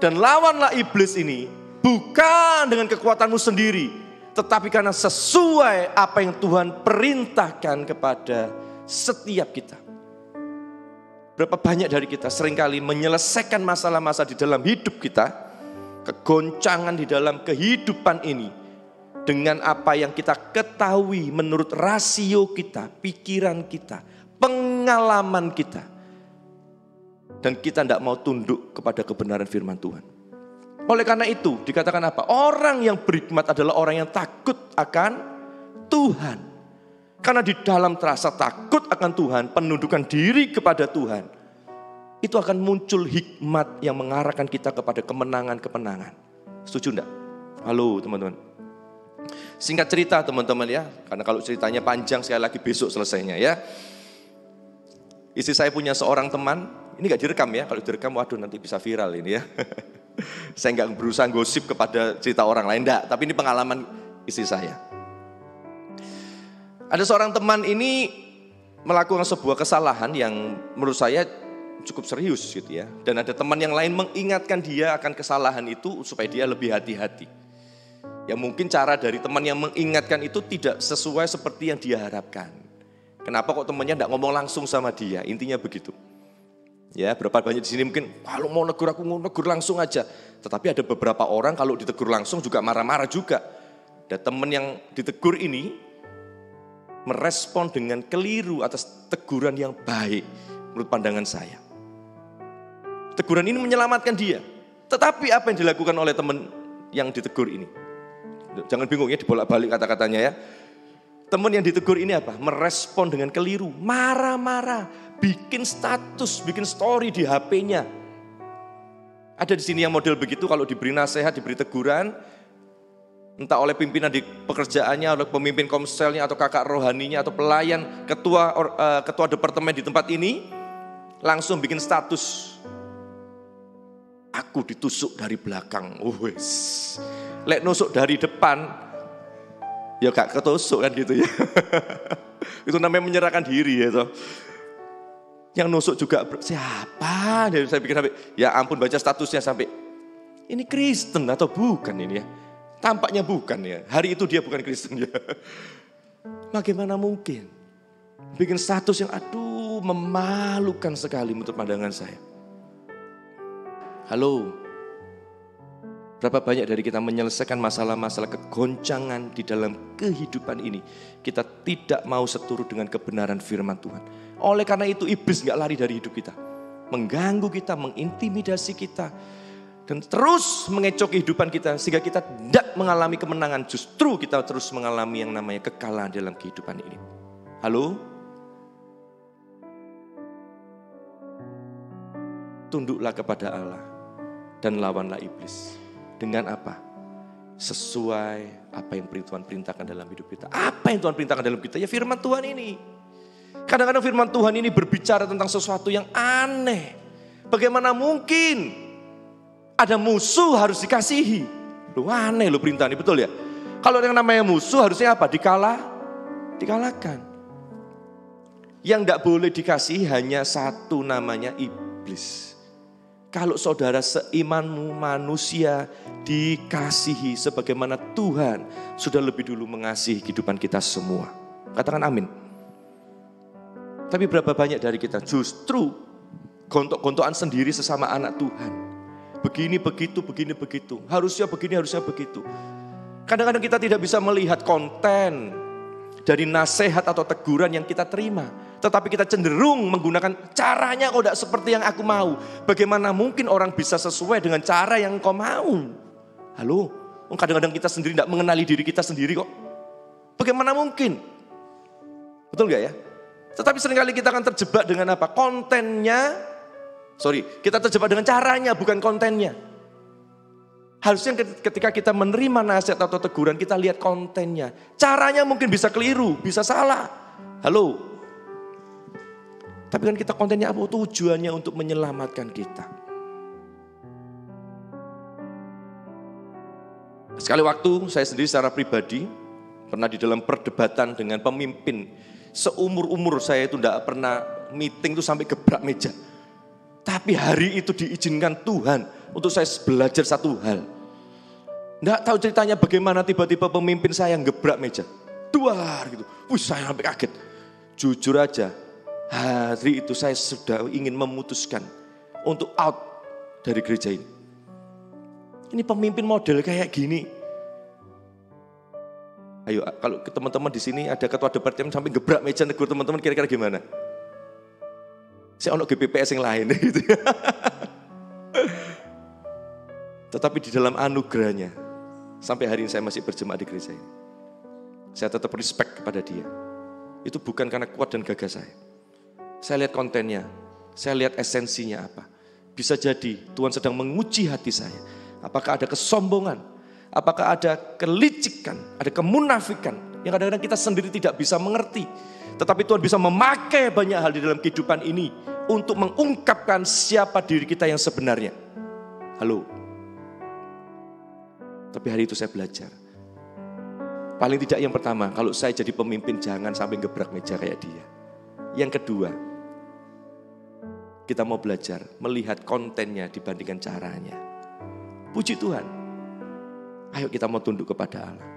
Dan lawanlah iblis ini bukan dengan kekuatanmu sendiri, tetapi karena sesuai apa yang Tuhan perintahkan kepada setiap kita. Berapa banyak dari kita seringkali menyelesaikan masalah-masalah di dalam hidup kita, kegoncangan di dalam kehidupan ini, dengan apa yang kita ketahui menurut rasio kita, pikiran kita, pengalaman kita. Dan kita tidak mau tunduk kepada kebenaran firman Tuhan. Oleh karena itu dikatakan apa? Orang yang berhikmat adalah orang yang takut akan Tuhan. Karena di dalam terasa takut akan Tuhan, penundukan diri kepada Tuhan, itu akan muncul hikmat yang mengarahkan kita kepada kemenangan-kemenangan. Setuju enggak? Halo teman-teman. Singkat cerita teman-teman ya, karena kalau ceritanya panjang sekali lagi besok selesainya ya. Istri saya punya seorang teman. Ini gak direkam ya, kalau direkam waduh nanti bisa viral ini ya. Saya gak berusaha gosip kepada cerita orang lain, enggak. Tapi ini pengalaman istri saya. Ada seorang teman ini melakukan sebuah kesalahan yang menurut saya cukup serius gitu ya. Dan ada teman yang lain mengingatkan dia akan kesalahan itu supaya dia lebih hati-hati. Ya mungkin cara dari teman yang mengingatkan itu tidak sesuai seperti yang dia harapkan. Kenapa kok temannya gak ngomong langsung sama dia, intinya begitu. Ya, berapa banyak di sini mungkin kalau mau negur aku mau negur langsung aja. Tetapi ada beberapa orang kalau ditegur langsung juga marah-marah juga. Dan teman yang ditegur ini merespon dengan keliru atas teguran yang baik menurut pandangan saya. Teguran ini menyelamatkan dia. Tetapi apa yang dilakukan oleh teman yang ditegur ini? Jangan bingung ya dibolak-balik kata-katanya ya. Teman yang ditegur ini apa? Merespon dengan keliru, marah-marah, bikin status, bikin story di HP-nya. Ada di sini yang model begitu, kalau diberi nasihat, diberi teguran, entah oleh pimpinan di pekerjaannya, oleh pemimpin komselnya, atau kakak rohaninya, atau pelayan, ketua departemen di tempat ini, langsung bikin status. Aku ditusuk dari belakang. Wes. Lek nusuk dari depan, ya gak ketusuk kan gitu ya. Itu namanya menyerahkan diri ya toh. Yang nusuk juga siapa? Saya pikir sampai, ya ampun baca statusnya sampai, ini Kristen atau bukan ini ya? Tampaknya bukan ya. Hari itu dia bukan Kristen ya. Bagaimana mungkin? Bikin status yang aduh memalukan sekali menurut pandangan saya. Halo, berapa banyak dari kita menyelesaikan masalah-masalah kegoncangan di dalam kehidupan ini. Kita tidak mau seturut dengan kebenaran firman Tuhan. Oleh karena itu iblis gak lari dari hidup kita. Mengganggu kita, mengintimidasi kita. Dan terus mengecoh kehidupan kita. Sehingga kita tidak mengalami kemenangan. Justru kita terus mengalami yang namanya kekalahan dalam kehidupan ini. Halo? Tunduklah kepada Allah. Dan lawanlah iblis. Dengan apa? Sesuai apa yang Tuhan perintahkan dalam hidup kita. Apa yang Tuhan perintahkan dalam kita? Ya firman Tuhan ini. Kadang-kadang firman Tuhan ini berbicara tentang sesuatu yang aneh. Bagaimana mungkin ada musuh harus dikasihi? Lu aneh lu perintah ini, betul ya? Kalau yang namanya musuh harusnya apa? Dikalahkan. Yang tidak boleh dikasihi hanya satu, namanya iblis. Kalau saudara seimanmu manusia dikasihi sebagaimana Tuhan sudah lebih dulu mengasihi kehidupan kita semua. Katakan amin. Tapi berapa banyak dari kita justru gontok-gontokan sendiri sesama anak Tuhan. Begini begitu. Harusnya begini, harusnya begitu. Kadang-kadang kita tidak bisa melihat konten dari nasihat atau teguran yang kita terima. Tetapi kita cenderung menggunakan caranya kok tidak seperti yang aku mau. Bagaimana mungkin orang bisa sesuai dengan cara yang kau mau? Halo, kadang-kadang kita sendiri tidak mengenali diri kita sendiri kok. Bagaimana mungkin? Betul gak ya? Tetapi seringkali kita akan terjebak dengan apa? Kita terjebak dengan caranya, bukan kontennya. Harusnya ketika kita menerima nasihat atau teguran, kita lihat kontennya. Caranya mungkin bisa keliru, bisa salah. Halo. Tapi kan kita kontennya apa? Tujuannya untuk menyelamatkan kita. Sekali waktu saya sendiri secara pribadi pernah di dalam perdebatan dengan pemimpin. Seumur-umur saya itu tidak pernah meeting itu sampai gebrak meja. Tapi hari itu diizinkan Tuhan untuk saya belajar satu hal. Tidak tahu ceritanya bagaimana tiba-tiba pemimpin saya gebrak meja. Duar gitu. Wih, saya sampai kaget. Jujur aja, hari itu saya sudah ingin memutuskan untuk out dari gereja ini. Ini pemimpin model kayak gini. Ayo, kalau teman-teman di sini ada ketua departemen sampai gebrak meja negur teman-teman, kira-kira gimana? Saya ono GPPS yang lain gitu. Tetapi di dalam anugerahnya, sampai hari ini saya masih berjemaat di gereja ini. Saya tetap respect kepada dia. Itu bukan karena kuat dan gagah saya. Saya lihat kontennya, saya lihat esensinya apa. Bisa jadi Tuhan sedang menguji hati saya. Apakah ada kesombongan, apakah ada kelicikan, ada kemunafikan yang kadang-kadang kita sendiri tidak bisa mengerti. Tetapi Tuhan bisa memakai banyak hal di dalam kehidupan ini untuk mengungkapkan siapa diri kita yang sebenarnya. Halo. Tapi hari itu saya belajar. Paling tidak yang pertama, kalau saya jadi pemimpin jangan sampai gebrak meja kayak dia. Yang kedua, kita mau belajar melihat kontennya dibandingkan caranya. Puji Tuhan. Ayo kita mau tunduk kepada Allah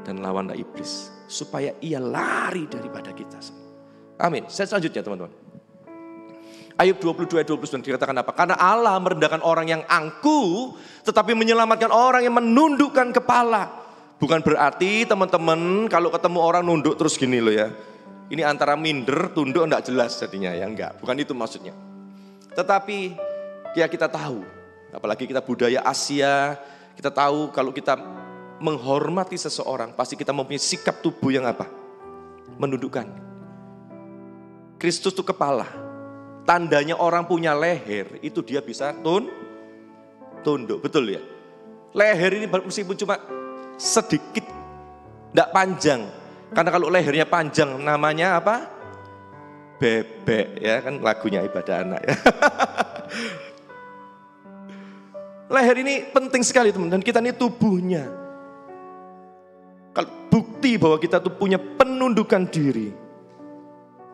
dan lawanlah iblis supaya ia lari daripada kita. Amin. Saya selanjutnya teman-teman. Ayub 22 ayat 29 dikatakan apa? Karena Allah merendahkan orang yang angkuh, tetapi menyelamatkan orang yang menundukkan kepala. Bukan berarti teman-teman kalau ketemu orang nunduk terus gini loh ya. Ini antara minder, tunduk enggak jelas jadinya ya, enggak. Bukan itu maksudnya. Tetapi ya kita tahu, apalagi kita budaya Asia, kita tahu kalau kita menghormati seseorang, pasti kita mempunyai sikap tubuh yang apa? Menundukkan. Kristus itu kepala. Tandanya orang punya leher, itu dia bisa tunduk, betul ya? Leher ini meskipun cuma sedikit, tidak panjang. Karena kalau lehernya panjang namanya apa? Bebek ya kan lagunya Ibadah Anak ya. Leher ini penting sekali teman-teman. Dan kita ini tubuhnya. Kalau bukti bahwa kita tuh punya penundukan diri.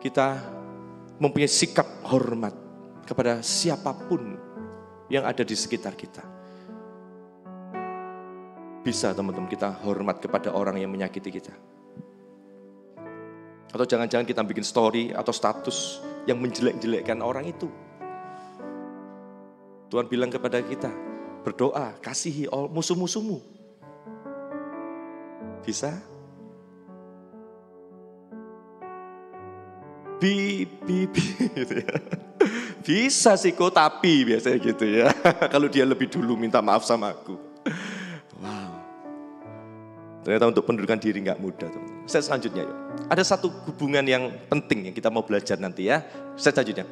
Kita mempunyai sikap hormat kepada siapapun yang ada di sekitar kita. Bisa teman-teman kita hormat kepada orang yang menyakiti kita. Atau jangan-jangan kita bikin story atau status yang menjelek-jelekkan orang itu. Tuhan bilang kepada kita, berdoa, kasihi musuh-musuhmu. Bisa? Gitu ya. Bisa sih kok, tapi biasanya gitu ya. Kalau dia lebih dulu minta maaf sama aku. Wow. Ternyata untuk pendudukan diri gak mudah teman. Saya selanjutnya yuk. Ada satu hubungan yang penting yang kita mau belajar nanti ya. Saya selanjutnya.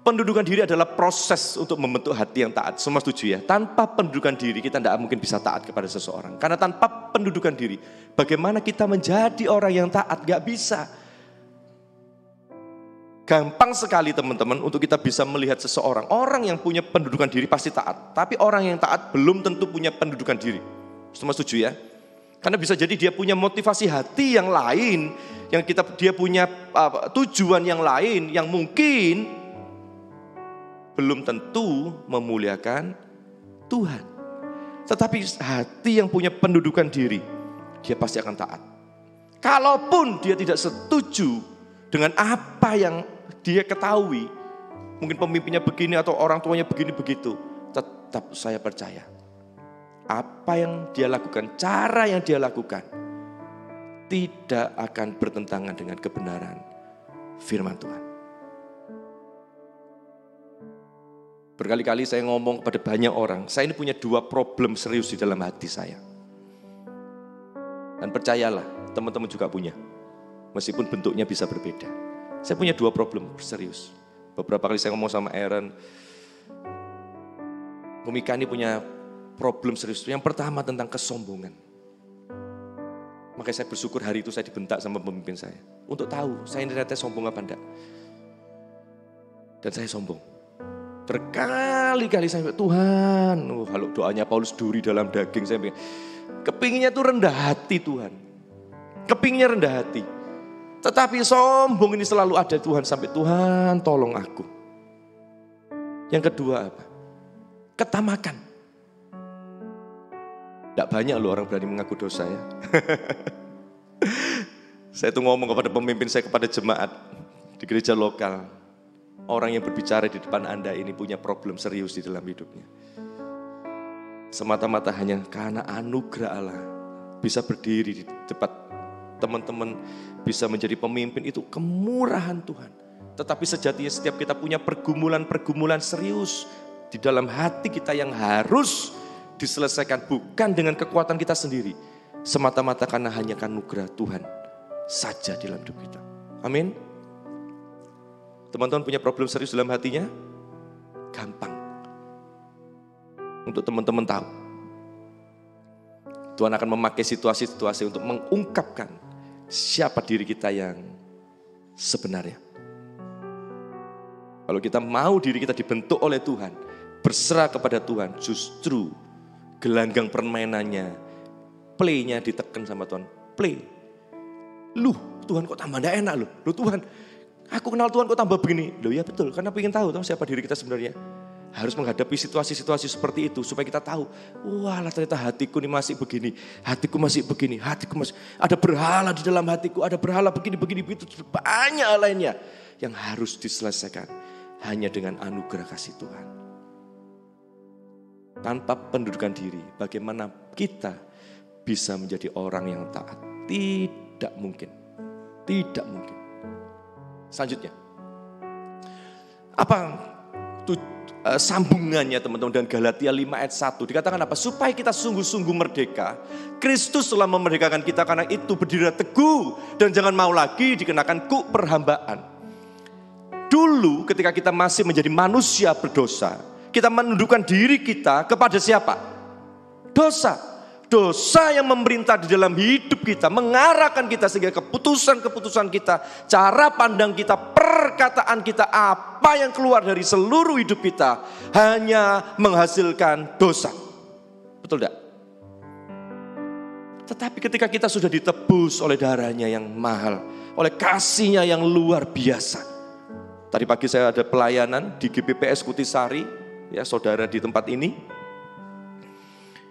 Pendudukan diri adalah proses untuk membentuk hati yang taat. Semua setuju ya? Tanpa pendudukan diri kita tidak mungkin bisa taat kepada seseorang. Karena tanpa pendudukan diri, bagaimana kita menjadi orang yang taat? Gak bisa. Gampang sekali teman-teman untuk kita bisa melihat seseorang. Orang yang punya pendudukan diri pasti taat. Tapi orang yang taat belum tentu punya pendudukan diri. Semua setuju ya? Karena bisa jadi dia punya motivasi hati yang lain. Dia punya tujuan yang lain yang mungkin belum tentu memuliakan Tuhan. Tetapi hati yang punya pendudukan diri, dia pasti akan taat. Kalaupun dia tidak setuju dengan apa yang dia ketahui, mungkin pemimpinnya begini atau orang tuanya begini begitu, tetap saya percaya apa yang dia lakukan, cara yang dia lakukan tidak akan bertentangan dengan kebenaran firman Tuhan. Berkali-kali saya ngomong kepada banyak orang, saya ini punya 2 problem serius di dalam hati saya. Dan percayalah, teman-teman juga punya. Meskipun bentuknya bisa berbeda. Saya punya 2 problem serius. Beberapa kali saya ngomong sama Aaron, Mika ini punya problem serius. Yang pertama tentang kesombongan. Makanya saya bersyukur hari itu saya dibentak sama pemimpin saya. Untuk tahu, saya ini ternyata sombong apa enggak. Dan saya sombong. Berkali-kali saya Tuhan, kalau doanya Paulus duri dalam daging, saya kepinginnya itu rendah hati Tuhan. Kepinginnya rendah hati. Tetapi sombong ini selalu ada Tuhan, sampai Tuhan tolong aku. Yang kedua apa? Ketamakan. Tidak banyak loh orang berani mengaku dosa ya. Saya tuh ngomong kepada pemimpin saya, kepada jemaat di gereja lokal. Orang yang berbicara di depan Anda ini punya problem serius di dalam hidupnya. Semata-mata hanya karena anugerah Allah bisa berdiri di depan teman-teman, bisa menjadi pemimpin, itu kemurahan Tuhan. Tetapi sejatinya setiap kita punya pergumulan-pergumulan serius di dalam hati kita yang harus diselesaikan bukan dengan kekuatan kita sendiri. Semata-mata karena hanya anugerah Tuhan saja di dalam hidup kita. Amin. Teman-teman punya problem serius dalam hatinya? Gampang. Untuk teman-teman tahu. Tuhan akan memakai situasi-situasi untuk mengungkapkan siapa diri kita yang sebenarnya. Kalau kita mau diri kita dibentuk oleh Tuhan, berserah kepada Tuhan, justru gelanggang permainannya, play-nya ditekan sama Tuhan. Play. Loh, Tuhan kok tambah gak enak loh. Loh Tuhan, aku kenal Tuhan kok tambah begini. Loh ya betul, karena pengen tahu siapa diri kita sebenarnya. Harus menghadapi situasi-situasi seperti itu supaya kita tahu, walah ternyata hatiku ini masih begini, hatiku masih begini, hatiku masih ada berhala di dalam hatiku, ada berhala begini begitu, banyak lainnya yang harus diselesaikan hanya dengan anugerah kasih Tuhan. Tanpa pendudukan diri, bagaimana kita bisa menjadi orang yang taat? Tidak mungkin. Tidak mungkin. Selanjutnya, apa sambungannya teman-teman dengan Galatia 5 ayat 1? Dikatakan apa? Supaya kita sungguh-sungguh merdeka. Kristus telah memerdekakan kita, karena itu berdiri teguh dan jangan mau lagi dikenakan kuk perhambaan. Dulu ketika kita masih menjadi manusia berdosa, kita menundukkan diri kita kepada siapa? Dosa. Dosa yang memerintah di dalam hidup kita, mengarahkan kita sehingga keputusan-keputusan kita, cara pandang kita, perkataan kita, apa yang keluar dari seluruh hidup kita hanya menghasilkan dosa. Betul tidak? Tetapi ketika kita sudah ditebus oleh darahnya yang mahal, oleh kasihnya yang luar biasa. Tadi pagi saya ada pelayanan di GPPS Kutisari, ya saudara di tempat ini.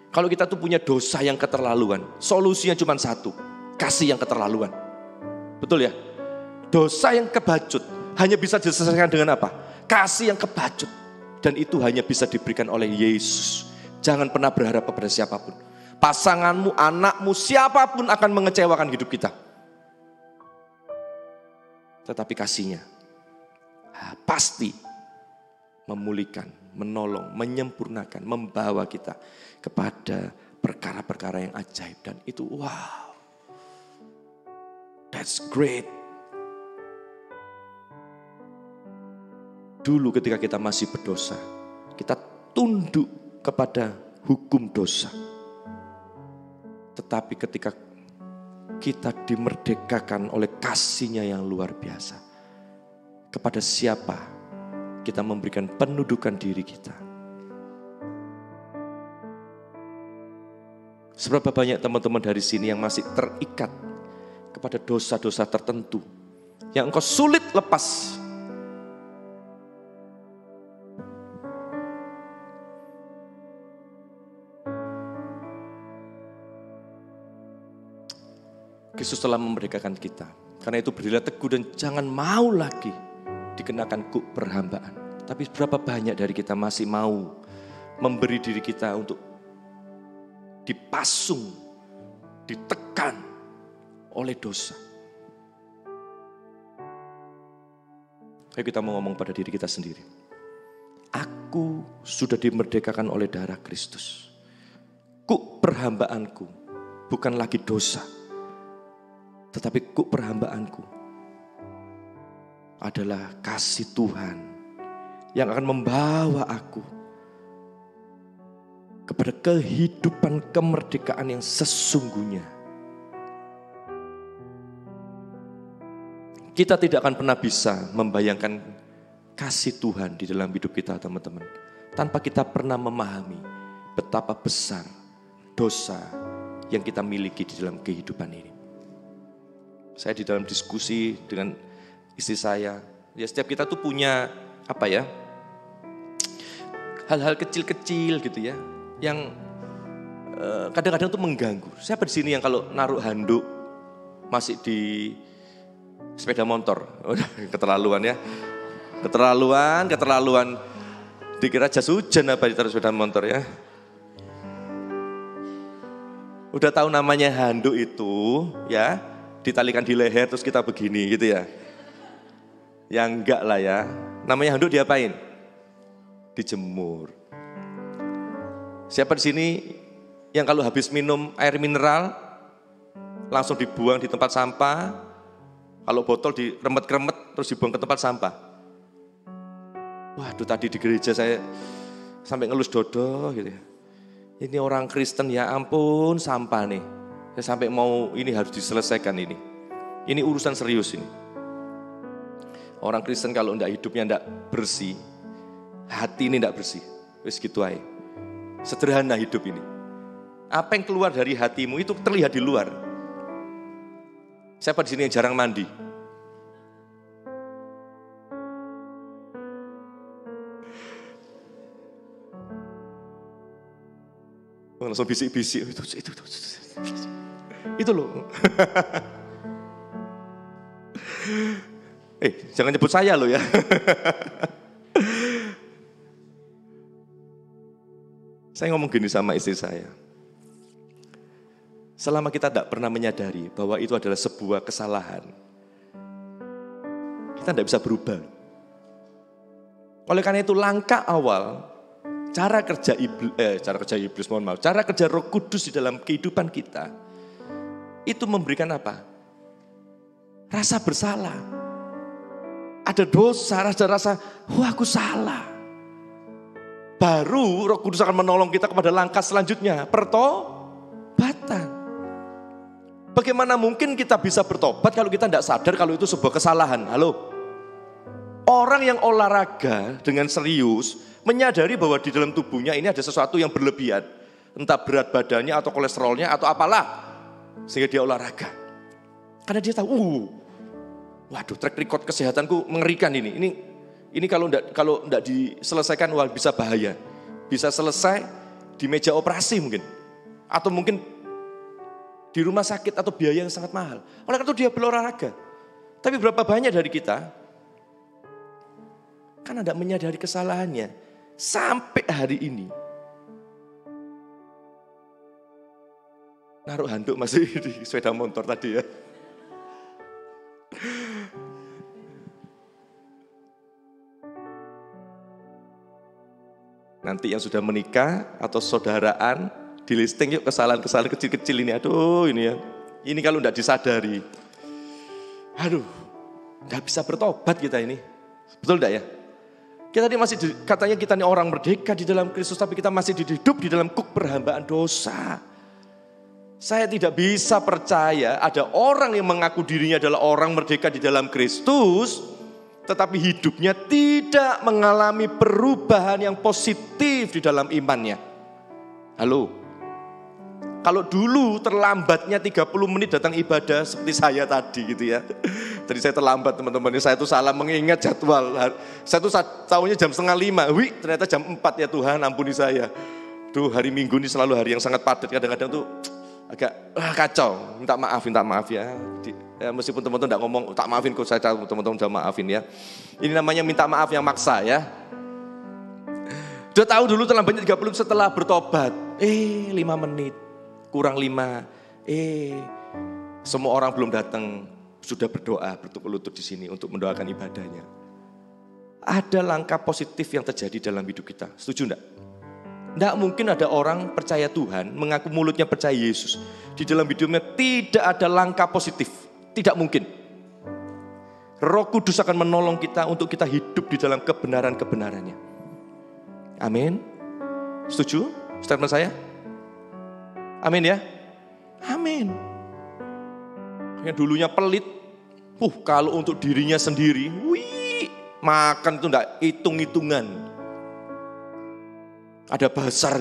Kalau kita tuh punya dosa yang keterlaluan, solusinya cuma satu, kasih yang keterlaluan. Betul ya? Dosa yang kebacut hanya bisa diselesaikan dengan apa? Kasih yang kebacut. Dan itu hanya bisa diberikan oleh Yesus. Jangan pernah berharap kepada siapapun. Pasanganmu, anakmu, siapapun akan mengecewakan hidup kita. Tetapi kasihnya pasti memulihkan, menolong, menyempurnakan, membawa kita kepada perkara-perkara yang ajaib. Dan itu wow, that's great. Dulu ketika kita masih berdosa, kita tunduk kepada hukum dosa. Tetapi ketika kita dimerdekakan oleh kasih-Nya yang luar biasa, kepada siapa kita memberikan penundukan diri kita. Seberapa banyak teman-teman dari sini yang masih terikat kepada dosa-dosa tertentu yang engkau sulit lepas. Kristus telah memerdekakan kita. Karena itu berdirilah teguh dan jangan mau lagi dikenakan kuk perhambaan. Tapi berapa banyak dari kita masih mau memberi diri kita untuk dipasung, ditekan oleh dosa. Ayo kita mau ngomong pada diri kita sendiri. Aku sudah dimerdekakan oleh darah Kristus. Kuk perhambaanku bukan lagi dosa. Tetapi kuk perhambaanku adalah kasih Tuhan yang akan membawa aku kepada kehidupan kemerdekaan yang sesungguhnya. Kita tidak akan pernah bisa membayangkan kasih Tuhan di dalam hidup kita, teman-teman, tanpa kita pernah memahami betapa besar dosa yang kita miliki di dalam kehidupan ini. Saya di dalam diskusi dengan istri saya, ya setiap kita tuh punya apa ya, hal-hal kecil-kecil gitu ya, yang kadang-kadang tuh mengganggu. Siapa di sini yang kalau naruh handuk masih di sepeda motor? Keterlaluan ya, keterlaluan. Dikira jas hujan apa ditaruh sepeda motor ya? Udah tahu namanya handuk itu ya, ditalikan di leher terus kita begini gitu ya. Ya enggak lah ya. Namanya handuk diapain? Dijemur. Siapa di sini yang kalau habis minum air mineral langsung dibuang di tempat sampah? Kalau botol diremet-remet terus dibuang ke tempat sampah? Waduh, tadi di gereja saya sampai ngelus dodo gitu ya. Ini orang Kristen ya ampun sampah nih. Saya sampai mau ini harus diselesaikan ini. Ini urusan serius ini. Orang Kristen kalau enggak hidupnya enggak bersih, hati ini enggak bersih. Wis gitu aja. Sederhana hidup ini. Apa yang keluar dari hatimu itu terlihat di luar. Siapa di sini yang jarang mandi? Langsung bisik-bisik itu loh. Jangan nyebut saya loh ya. Saya ngomong gini sama istri saya. Selama kita tidak pernah menyadari bahwa itu adalah sebuah kesalahan, kita tidak bisa berubah. Oleh karena itu langkah awal, cara kerja Roh Kudus di dalam kehidupan kita, itu memberikan apa? Rasa bersalah. Ada dosa, rasa, wah aku salah. Baru Roh Kudus akan menolong kita kepada langkah selanjutnya, pertobatan. Bagaimana mungkin kita bisa bertobat kalau kita tidak sadar kalau itu sebuah kesalahan? Halo? Orang yang olahraga dengan serius menyadari bahwa di dalam tubuhnya ini ada sesuatu yang berlebihan. Entah berat badannya atau kolesterolnya atau apalah. Sehingga dia olahraga. Karena dia tahu, waduh, track record kesehatanku mengerikan ini. Ini kalau enggak diselesaikan, wah, bisa bahaya. Bisa selesai di meja operasi mungkin. Atau mungkin di rumah sakit atau biaya yang sangat mahal. Oleh karena itu dia berolahraga. Tapi berapa banyak dari kita kan tidak menyadari kesalahannya sampai hari ini. Naruh handuk masih di sepeda motor tadi ya. Nanti yang sudah menikah atau saudaraan di listing yuk kesalahan-kesalahan kecil-kecil ini. Aduh ini ya. Ini kalau tidak disadari. Aduh, tidak bisa bertobat kita ini. Betul tidak ya? Kita ini masih katanya kita ini orang merdeka di dalam Kristus, tapi kita masih hidup di dalam kuk perhambaan dosa. Saya tidak bisa percaya ada orang yang mengaku dirinya adalah orang merdeka di dalam Kristus, tetapi hidupnya tidak mengalami perubahan yang positif di dalam imannya. Halo? Kalau dulu terlambatnya 30 menit datang ibadah seperti saya tadi gitu ya. Tadi saya terlambat teman-teman, saya tuh salah mengingat jadwal. Saya tuh tahunya jam 4:30, wih ternyata jam 4 ya Tuhan, ampuni saya. Duh, hari Minggu ini selalu hari yang sangat padat, kadang-kadang tuh agak kacau. Minta maaf ya. Meskipun teman-teman tidak ngomong tak maafin kok, saya tahu teman-teman udah maafin ya. Ini namanya minta maaf yang maksa ya. Udah tahu dulu terlambatnya 30 menit setelah bertobat. 5 menit. Kurang 5, semua orang belum datang, sudah berdoa, bertukar-lutut di sini untuk mendoakan ibadahnya. Ada langkah positif yang terjadi dalam hidup kita, setuju enggak? Enggak mungkin ada orang percaya Tuhan, mengaku mulutnya percaya Yesus. Di dalam hidupnya tidak ada langkah positif, tidak mungkin. Roh Kudus akan menolong kita untuk kita hidup di dalam kebenaran-kebenarannya. Amin. Setuju statement saya? Amin ya? Amin. Yang dulunya pelit, kalau untuk dirinya sendiri, makan itu enggak hitung-hitungan. Ada basar,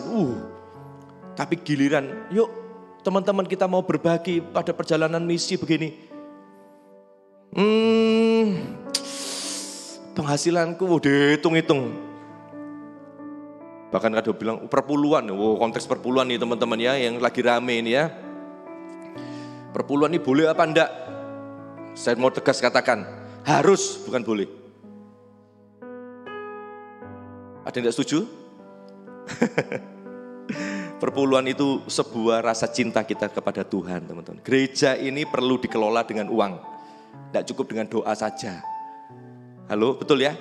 tapi giliran, yuk teman-teman kita mau berbagi pada perjalanan misi begini. Penghasilanku dihitung-hitung. Bahkan ada bilang perpuluhan, konteks perpuluhan nih teman-teman ya, yang lagi rame ini ya. Perpuluhan ini boleh apa enggak? Saya mau tegas katakan, harus bukan boleh. Ada yang enggak setuju? Perpuluhan itu sebuah rasa cinta kita kepada Tuhan teman-teman. Gereja ini perlu dikelola dengan uang, enggak cukup dengan doa saja. Halo, betul ya?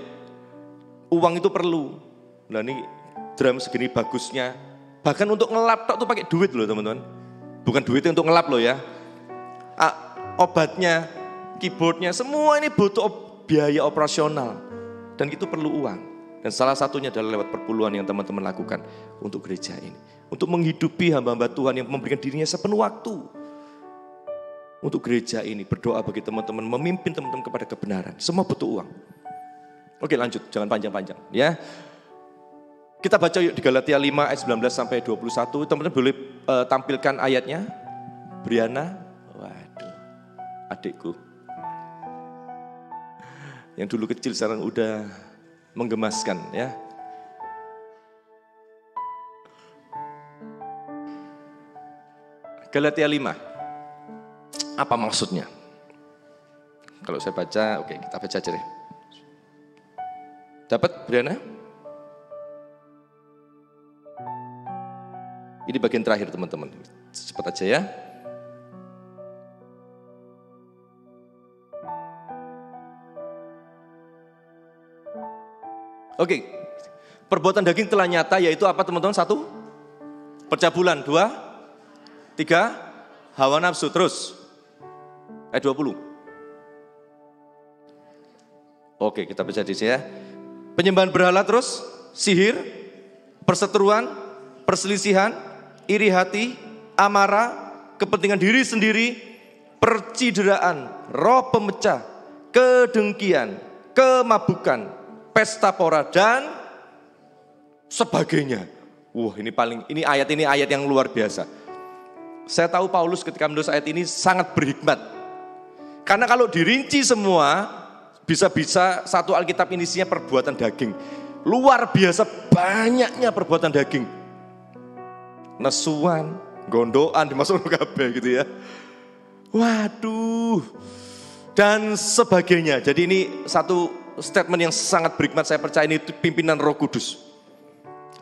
Uang itu perlu. Nah ini drum segini bagusnya, bahkan untuk ngelap tuh pakai duit loh teman-teman. Bukan duitnya untuk ngelap loh ya. Obatnya, keyboardnya, semua ini butuh biaya operasional. Dan itu perlu uang. Dan salah satunya adalah lewat perpuluhan yang teman-teman lakukan untuk gereja ini. Untuk menghidupi hamba-hamba Tuhan yang memberikan dirinya sepenuh waktu. Untuk gereja ini, berdoa bagi teman-teman, memimpin teman-teman kepada kebenaran. Semua butuh uang. Oke lanjut, jangan panjang-panjang ya. Kita baca yuk di Galatia 5 ayat 19 sampai 21. Teman-teman boleh tampilkan ayatnya. Briana. Waduh, adikku. Yang dulu kecil sekarang udah menggemaskan ya. Galatia 5. Apa maksudnya? Kalau saya baca, oke kita baca aja deh. Dapat Briana? Ini bagian terakhir teman-teman, cepat aja ya. Oke, perbuatan daging telah nyata yaitu apa teman-teman? 1, percabulan. 2, 3, hawa nafsu. Terus, ayat 20. Oke, kita baca di sini ya. Penyembahan berhala terus, sihir, perseteruan, perselisihan, iri hati, amarah, kepentingan diri sendiri, percideraan, roh pemecah, kedengkian, kemabukan, pesta pora dan sebagainya. Wah, ini ayat yang luar biasa. Saya tahu Paulus ketika menulis ayat ini sangat berhikmat. Karena kalau dirinci semua, bisa-bisa satu Alkitab ini isinya perbuatan daging. Luar biasa banyaknya perbuatan daging. Nesuan, gondoan, dimasukkan kabeh gitu ya. Waduh. Dan sebagainya. Jadi ini satu statement yang sangat berhikmat. Saya percaya ini pimpinan Roh Kudus.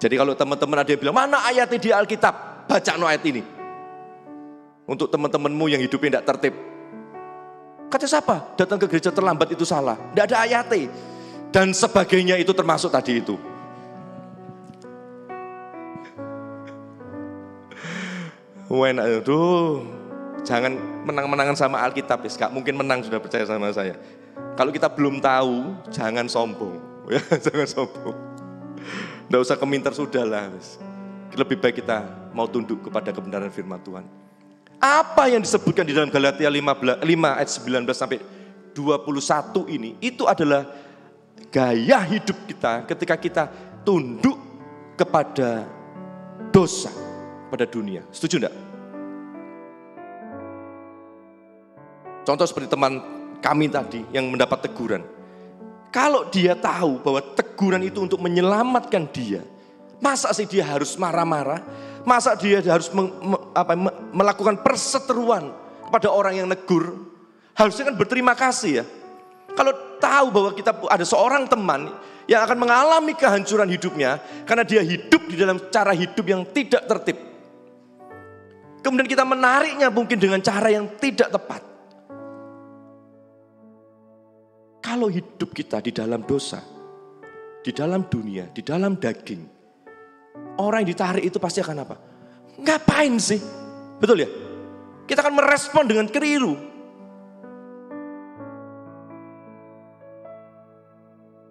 Jadi kalau teman-teman ada yang bilang, mana ayatnya di Alkitab? Baca ayat ini. Untuk teman-temanmu yang hidupnya tidak tertib. Kata siapa? Datang ke gereja terlambat itu salah. Tidak ada ayatnya. Dan sebagainya itu termasuk tadi itu. Enak, aduh. Jangan menang-menangan sama Alkitab, ya. Gak mungkin menang sudah percaya sama saya. Kalau kita belum tahu, jangan sombong. Ya, jangan sombong. Nggak usah keminter, sudah lah. Lebih baik kita mau tunduk kepada kebenaran firman Tuhan. Apa yang disebutkan di dalam Galatia 5 ayat 19 sampai 21 ini, itu adalah gaya hidup kita ketika kita tunduk kepada dosa, pada dunia. Setuju enggak? Contoh seperti teman kami tadi yang mendapat teguran. Kalau dia tahu bahwa teguran itu untuk menyelamatkan dia, masa sih dia harus marah-marah? Masa dia harus melakukan perseteruan kepada orang yang negur? Harusnya kan berterima kasih ya. Kalau tahu bahwa kita ada seorang teman yang akan mengalami kehancuran hidupnya karena dia hidup di dalam cara hidup yang tidak tertib. Kemudian kita menariknya mungkin dengan cara yang tidak tepat. Kalau hidup kita di dalam dosa, di dalam dunia, di dalam daging, orang yang ditarik itu pasti akan apa? Ngapain sih? Betul ya? Kita akan merespon dengan keliru.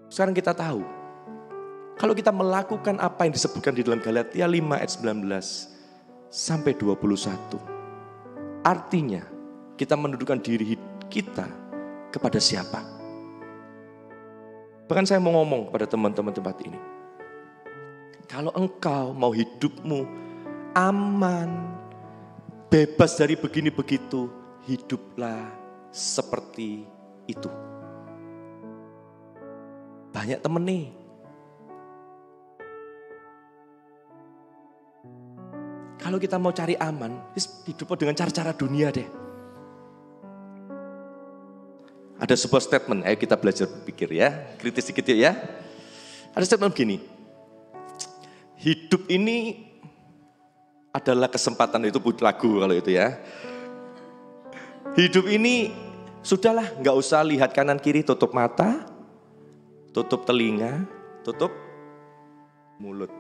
Sekarang kita tahu, kalau kita melakukan apa yang disebutkan di dalam Galatia 5 ayat 19 sampai 21, artinya kita menundukkan diri kita kepada siapa? Bahkan saya mau ngomong kepada teman-teman tempat ini. Kalau engkau mau hidupmu aman, bebas dari begini begitu, hiduplah seperti itu. Banyak temen nih. Kalau kita mau cari aman, hidupnya dengan cara-cara dunia deh. Ada sebuah statement, ayo kita belajar berpikir ya, kritis sedikit ya. Ada statement begini, hidup ini adalah kesempatan, itu lagu kalau itu ya. Hidup ini sudahlah, gak usah lihat kanan kiri, tutup mata, tutup telinga, tutup mulut.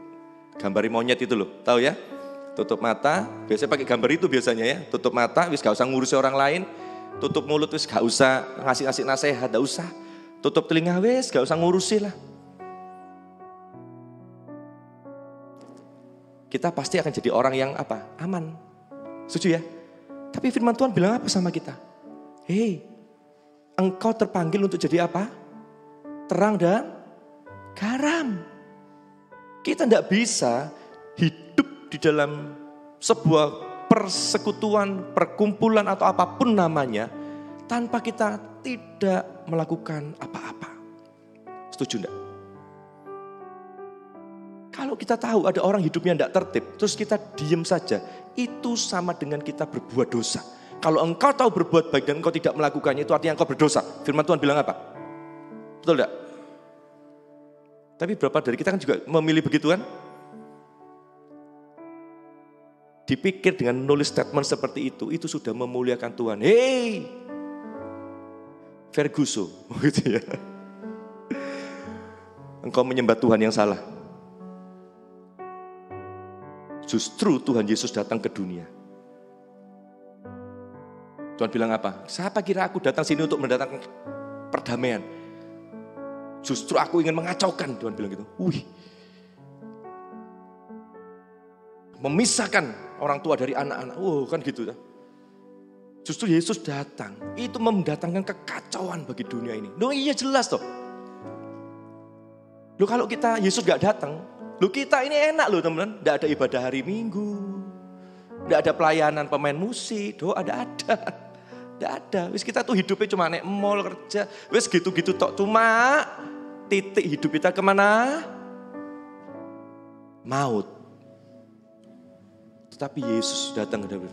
Gambari monyet itu loh, tahu ya? Tutup mata, biasanya pakai gambar itu biasanya ya. Tutup mata, wis gak usah ngurusi orang lain. Tutup mulut, wis gak usah ngasih nasihat, gak usah. Tutup telinga, wis gak usah ngurusi lah. Kita pasti akan jadi orang yang apa? Aman. Setuju ya? Tapi firman Tuhan bilang apa sama kita? Hei, engkau terpanggil untuk jadi apa? Terang dan garam. Kita tidak bisa hidup di dalam sebuah persekutuan, perkumpulan atau apapun namanya tanpa kita tidak melakukan apa-apa. Setuju enggak? Kalau kita tahu ada orang hidupnya tidak tertib, terus kita diem saja, itu sama dengan kita berbuat dosa. Kalau engkau tahu berbuat baik dan engkau tidak melakukannya, itu artinya engkau berdosa. Firman Tuhan bilang apa? Betul enggak? Tapi berapa dari kita kan juga memilih begitu kan? Dipikir dengan menulis statement seperti itu sudah memuliakan Tuhan. Hei, Ferguson, gitu ya. Engkau menyembah Tuhan yang salah. Justru Tuhan Yesus datang ke dunia. Tuhan bilang apa? Siapa kira aku datang sini untuk mendatangkan perdamaian? Justru aku ingin mengacaukan, Tuhan bilang gitu. Memisahkan orang tua dari anak-anak. Kan gitu ya. Justru Yesus datang, itu mendatangkan kekacauan bagi dunia ini. Iya jelas toh. Loh kalau kita Yesus gak datang, loh kita ini enak loh teman-teman. Gak ada ibadah hari Minggu, gak ada pelayanan pemain musik, ada. Gak ada. Wis kita tuh hidupnya cuma nek mall kerja, wis gitu-gitu tok, cuma titik hidup kita kemana? Maut. Tetapi Yesus datang ke dalam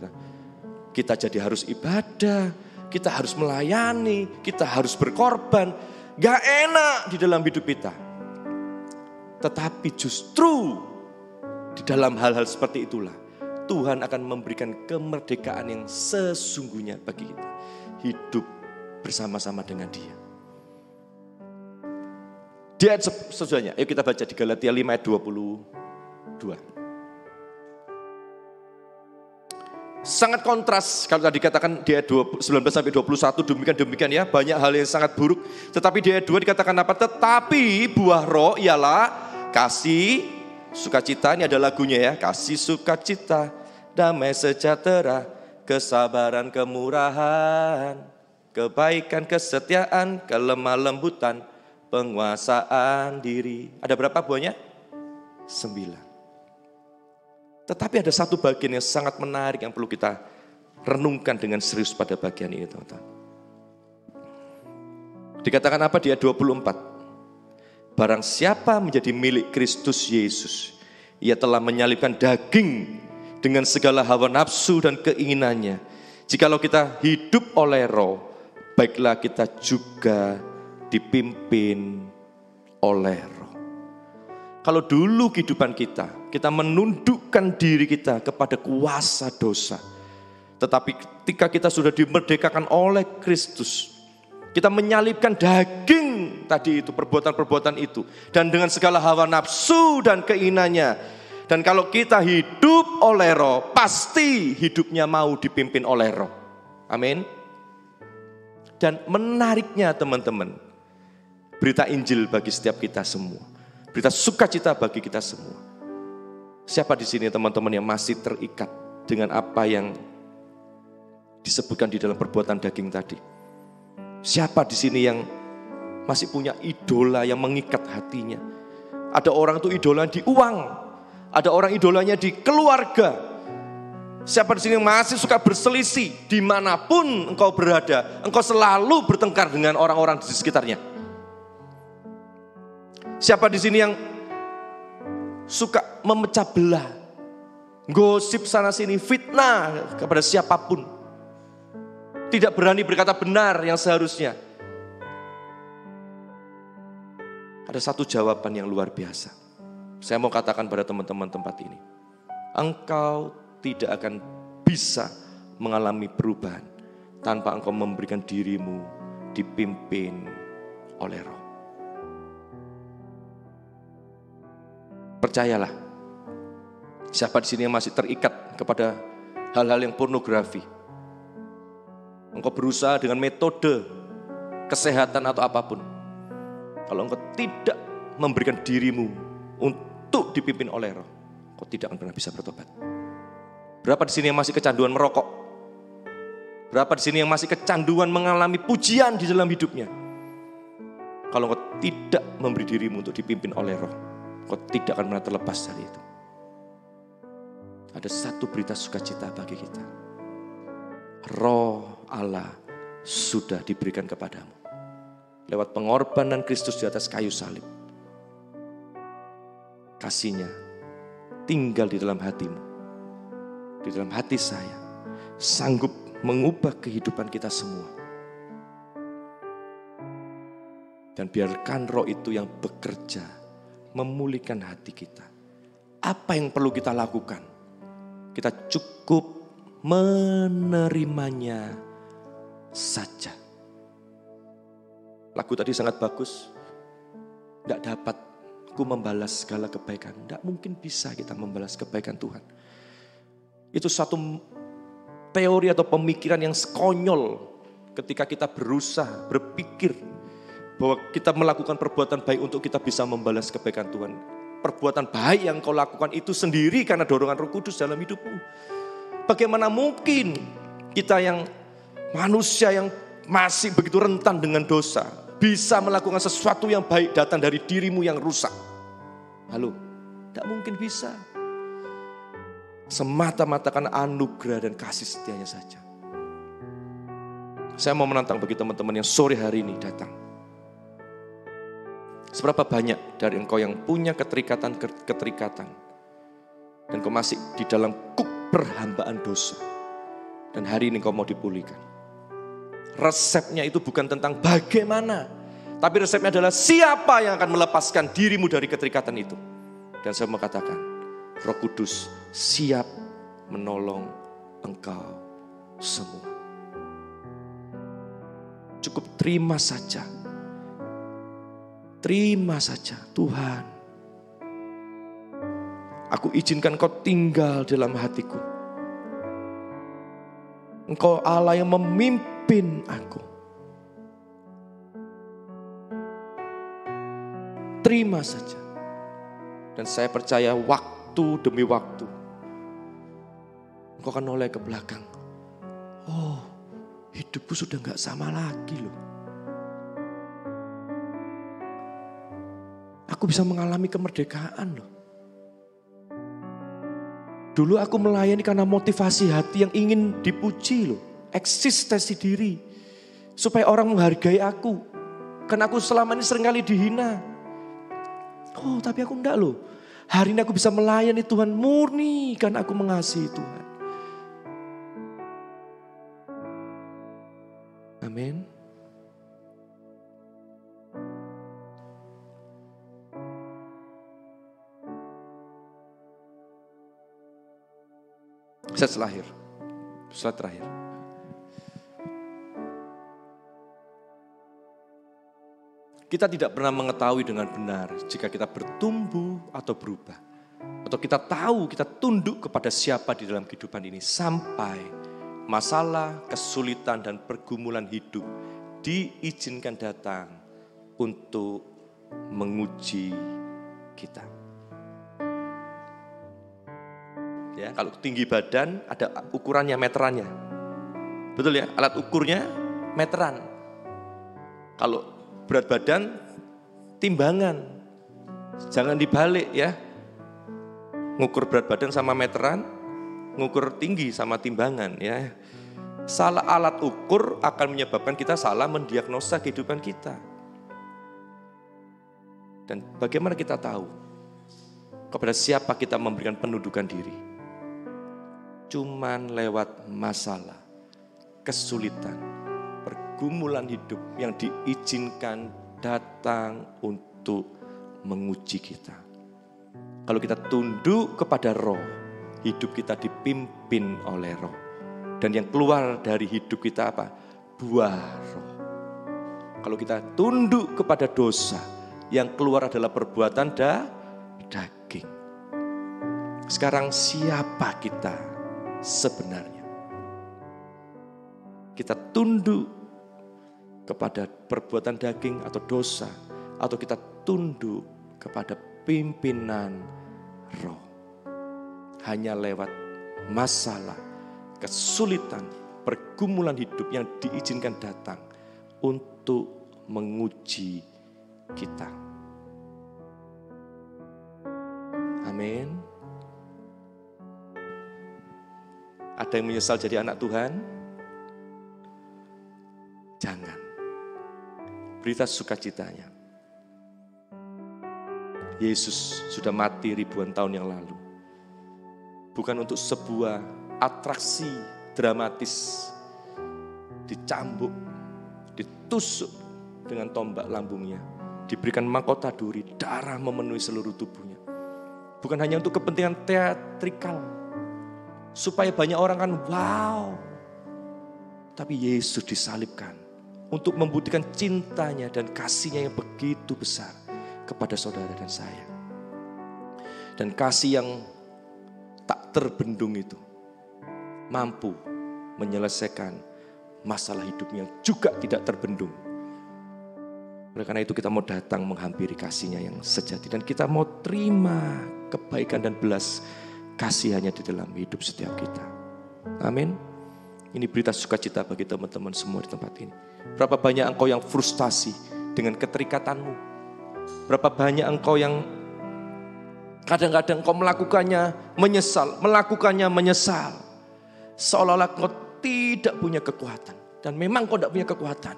kita jadi harus ibadah, kita harus melayani, kita harus berkorban. Gak enak di dalam hidup kita. Tetapi justru di dalam hal-hal seperti itulah Tuhan akan memberikan kemerdekaan yang sesungguhnya bagi kita. Hidup bersama-sama dengan Dia. Di ayat selanjutnya, ayo kita baca di Galatia 5 ayat 22. Sangat kontras kalau tadi dikatakan di ayat 19 sampai 21 demikian ya, banyak hal yang sangat buruk. Tetapi di ayat 2 dikatakan apa? Tetapi buah roh ialah kasih, sukacita, ini ada lagunya ya, kasih, sukacita, damai sejahtera, kesabaran, kemurahan, kebaikan, kesetiaan, kelemah lembutan, penguasaan diri. Ada berapa buahnya? 9. Tetapi ada satu bagian yang sangat menarik yang perlu kita renungkan dengan serius pada bagian ini, teman-teman. Dikatakan apa di ayat 24? Barang siapa menjadi milik Kristus Yesus, ia telah menyalibkan daging dengan segala hawa nafsu dan keinginannya. Jikalau kita hidup oleh roh, baiklah kita juga dipimpin oleh roh. Kalau dulu kehidupan kita menundukkan diri kita kepada kuasa dosa. Tetapi ketika kita sudah dimerdekakan oleh Kristus, kita menyalibkan daging tadi itu, perbuatan-perbuatan itu. Dan dengan segala hawa nafsu dan keinginannya. Dan kalau kita hidup oleh roh, pasti hidupnya mau dipimpin oleh roh. Amin. Dan menariknya teman-teman, berita Injil bagi setiap kita semua. Berita sukacita bagi kita semua. Siapa di sini teman-teman yang masih terikat dengan apa yang disebutkan di dalam perbuatan daging tadi? Siapa di sini yang masih punya idola yang mengikat hatinya? Ada orang itu idolanya di uang, ada orang idolanya di keluarga. Siapa di sini yang masih suka berselisih dimanapun engkau berada, engkau selalu bertengkar dengan orang-orang di sekitarnya? Siapa di sini yang suka memecah belah, gosip sana sini, fitnah kepada siapapun, tidak berani berkata benar yang seharusnya? Ada satu jawaban yang luar biasa. Saya mau katakan pada teman-teman tempat ini, engkau tidak akan bisa mengalami perubahan tanpa engkau memberikan dirimu dipimpin oleh roh. Percayalah, siapa di sini yang masih terikat kepada hal-hal yang pornografi, engkau berusaha dengan metode kesehatan atau apapun, kalau engkau tidak memberikan dirimu untuk dipimpin oleh roh, engkau tidak akan pernah bisa bertobat. Berapa di sini yang masih kecanduan merokok? Berapa di sini yang masih kecanduan mengalami pujian di dalam hidupnya? Kalau engkau tidak memberi dirimu untuk dipimpin oleh roh, kau tidak akan pernah terlepas dari itu. Ada satu berita sukacita bagi kita. Roh Allah sudah diberikan kepadamu lewat pengorbanan Kristus di atas kayu salib. Kasih-Nya tinggal di dalam hatimu, di dalam hati saya, sanggup mengubah kehidupan kita semua. Dan biarkan roh itu yang bekerja memulihkan hati kita. Apa yang perlu kita lakukan? Kita cukup menerimanya saja. Lagu tadi sangat bagus. Tidak dapat ku membalas segala kebaikan. Tidak mungkin bisa kita membalas kebaikan Tuhan. Itu satu teori atau pemikiran yang konyol ketika kita berusaha berpikir bahwa kita melakukan perbuatan baik untuk kita bisa membalas kebaikan Tuhan. Perbuatan baik yang kau lakukan itu sendiri karena dorongan Roh Kudus dalam hidupmu. Bagaimana mungkin kita yang manusia yang masih begitu rentan dengan dosa, bisa melakukan sesuatu yang baik datang dari dirimu yang rusak. Halo, tidak mungkin bisa. Semata-mata karena anugerah dan kasih setianya saja. Saya mau menantang bagi teman-teman yang sore hari ini datang. Seberapa banyak dari engkau yang punya keterikatan dan kau masih di dalam kuk perhambaan dosa. Dan hari ini kau mau dipulihkan. Resepnya itu bukan tentang bagaimana, tapi resepnya adalah siapa yang akan melepaskan dirimu dari keterikatan itu. Dan saya mau katakan, Roh Kudus siap menolong engkau semua. Cukup terima saja. Terima saja, Tuhan. Aku izinkan kau tinggal dalam hatiku. Engkau Allah yang memimpin aku. Terima saja. Dan saya percaya waktu demi waktu, engkau akan noleh ke belakang. Oh, hidupku sudah gak sama lagi loh. Aku bisa mengalami kemerdekaan loh. Dulu aku melayani karena motivasi hati yang ingin dipuji loh. Eksistensi diri. Supaya orang menghargai aku. Karena aku selama ini seringkali dihina. Oh tapi aku enggak loh. Hari ini aku bisa melayani Tuhan murni karena aku mengasihi Tuhan. Amin. Slide terakhir. Kita tidak pernah mengetahui dengan benar jika kita bertumbuh atau berubah. Atau kita tahu, kita tunduk kepada siapa di dalam kehidupan ini. Sampai masalah, kesulitan dan pergumulan hidup diizinkan datang untuk menguji kita. Ya, kalau tinggi badan ada ukurannya, meterannya. Betul ya, alat ukurnya meteran. Kalau berat badan timbangan. Jangan dibalik ya. Ngukur berat badan sama meteran, ngukur tinggi sama timbangan ya. Salah alat ukur akan menyebabkan kita salah mendiagnosa kehidupan kita. Dan bagaimana kita tahu kepada siapa kita memberikan penundukan diri? Cuman lewat masalah, kesulitan, pergumulan hidup yang diizinkan datang untuk menguji kita. Kalau kita tunduk kepada Roh, hidup kita dipimpin oleh Roh. Dan yang keluar dari hidup kita apa? Buah Roh. Kalau kita tunduk kepada dosa, yang keluar adalah perbuatan daging. Sekarang siapa kita sebenarnya? Kita tunduk kepada perbuatan daging atau dosa, atau kita tunduk kepada pimpinan Roh. Hanya lewat masalah, kesulitan, pergumulan hidup yang diizinkan datang untuk menguji kita. Amin. Ada yang menyesal jadi anak Tuhan? Jangan. Berita sukacitanya. Yesus sudah mati ribuan tahun yang lalu. Bukan untuk sebuah atraksi dramatis. Dicambuk, ditusuk dengan tombak lambungnya. Diberikan mahkota duri, darah memenuhi seluruh tubuhnya. Bukan hanya untuk kepentingan teatrikal. Supaya banyak orang kan wow. Tapi Yesus disalibkan untuk membuktikan cintanya dan kasihnya yang begitu besar kepada saudara dan saya. Dan kasih yang tak terbendung itu mampu menyelesaikan masalah hidupnya yang juga tidak terbendung. Oleh karena itu kita mau datang menghampiri kasihnya yang sejati. Dan kita mau terima kebaikan dan belas kasihannya di dalam hidup setiap kita. Amin. Ini berita sukacita bagi teman-teman semua di tempat ini. Berapa banyak engkau yang frustasi dengan keterikatanmu. Berapa banyak engkau yang kadang-kadang engkau melakukannya menyesal. Seolah-olah engkau tidak punya kekuatan. Dan memang engkau tidak punya kekuatan.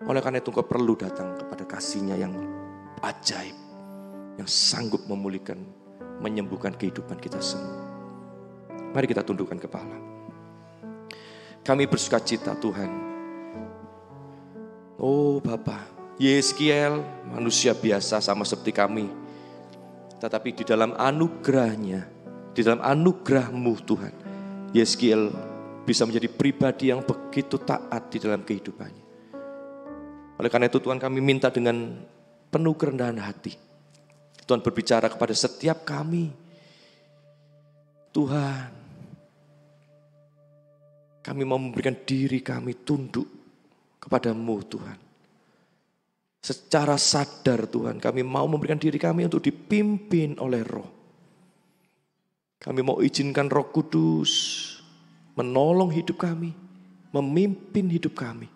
Oleh karena itu engkau perlu datang kepada kasih-Nya yang ajaib. Yang sanggup memulihkan, menyembuhkan kehidupan kita semua. Mari kita tundukkan kepala. Kami bersukacita Tuhan. Oh Bapa, Yeskiel manusia biasa sama seperti kami. Tetapi di dalam anugerah-Nya, di dalam anugerah-Mu Tuhan, Yeskiel bisa menjadi pribadi yang begitu taat di dalam kehidupannya. Oleh karena itu Tuhan, kami minta dengan penuh kerendahan hati. Tuhan berbicara kepada setiap kami. Tuhan, kami mau memberikan diri kami tunduk kepada-Mu Tuhan. Secara sadar Tuhan, kami mau memberikan diri kami untuk dipimpin oleh Roh. Kami mau izinkan Roh Kudus menolong hidup kami, memimpin hidup kami.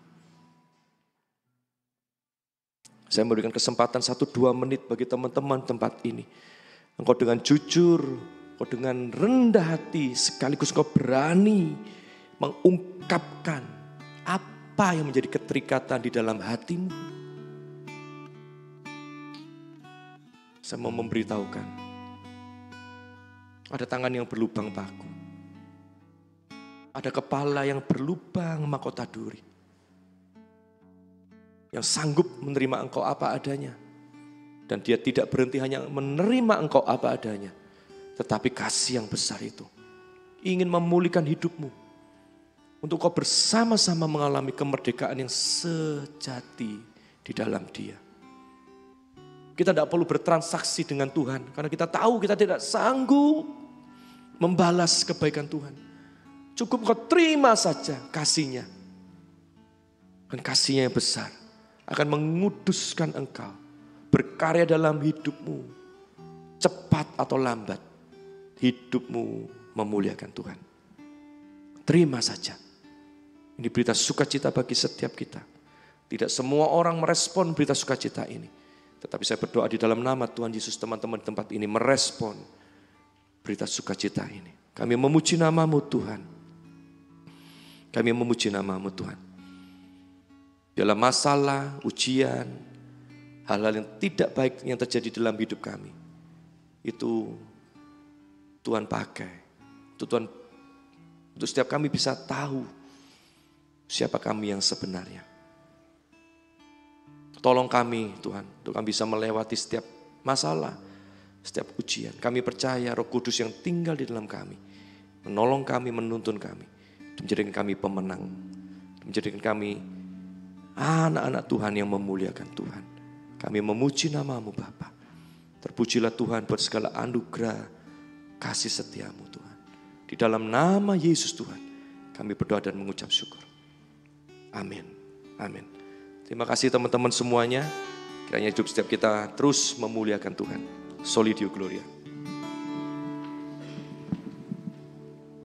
Saya memberikan kesempatan 1-2 menit bagi teman-teman tempat ini. Engkau dengan jujur, engkau dengan rendah hati, sekaligus engkau berani mengungkapkan apa yang menjadi keterikatan di dalam hatimu. Saya mau memberitahukan, ada tangan yang berlubang paku, ada kepala yang berlubang mahkota duri, yang sanggup menerima engkau apa adanya. Dan dia tidak berhenti hanya menerima engkau apa adanya, tetapi kasih yang besar itu ingin memulihkan hidupmu, untuk kau bersama-sama mengalami kemerdekaan yang sejati di dalam Dia. Kita tidak perlu bertransaksi dengan Tuhan, karena kita tahu kita tidak sanggup membalas kebaikan Tuhan. Cukup kau terima saja kasih-Nya. Dan kasih-Nya yang besar akan menguduskan engkau, berkarya dalam hidupmu, cepat atau lambat, hidupmu memuliakan Tuhan. Terima saja. Ini berita sukacita bagi setiap kita. Tidak semua orang merespon berita sukacita ini. Tetapi saya berdoa di dalam nama Tuhan Yesus, teman-teman di tempat ini merespon berita sukacita ini. Kami memuji nama-Mu Tuhan. Kami memuji nama-Mu Tuhan. Dalam masalah, ujian, hal-hal yang tidak baik yang terjadi dalam hidup kami, itu Tuhan pakai. Itu Tuhan, untuk setiap kami bisa tahu siapa kami yang sebenarnya. Tolong kami Tuhan, untuk kami bisa melewati setiap masalah, setiap ujian. Kami percaya Roh Kudus yang tinggal di dalam kami, menolong kami, menuntun kami, menjadikan kami pemenang, menjadikan kami anak-anak Tuhan yang memuliakan Tuhan. Kami memuji nama-Mu Bapa. Terpujilah Tuhan buat segala anugerah kasih setia-Mu Tuhan. Di dalam nama Yesus Tuhan, kami berdoa dan mengucap syukur. Amin. Amin. Terima kasih teman-teman semuanya. Kiranya hidup setiap kita terus memuliakan Tuhan. Soli Deo Gloria.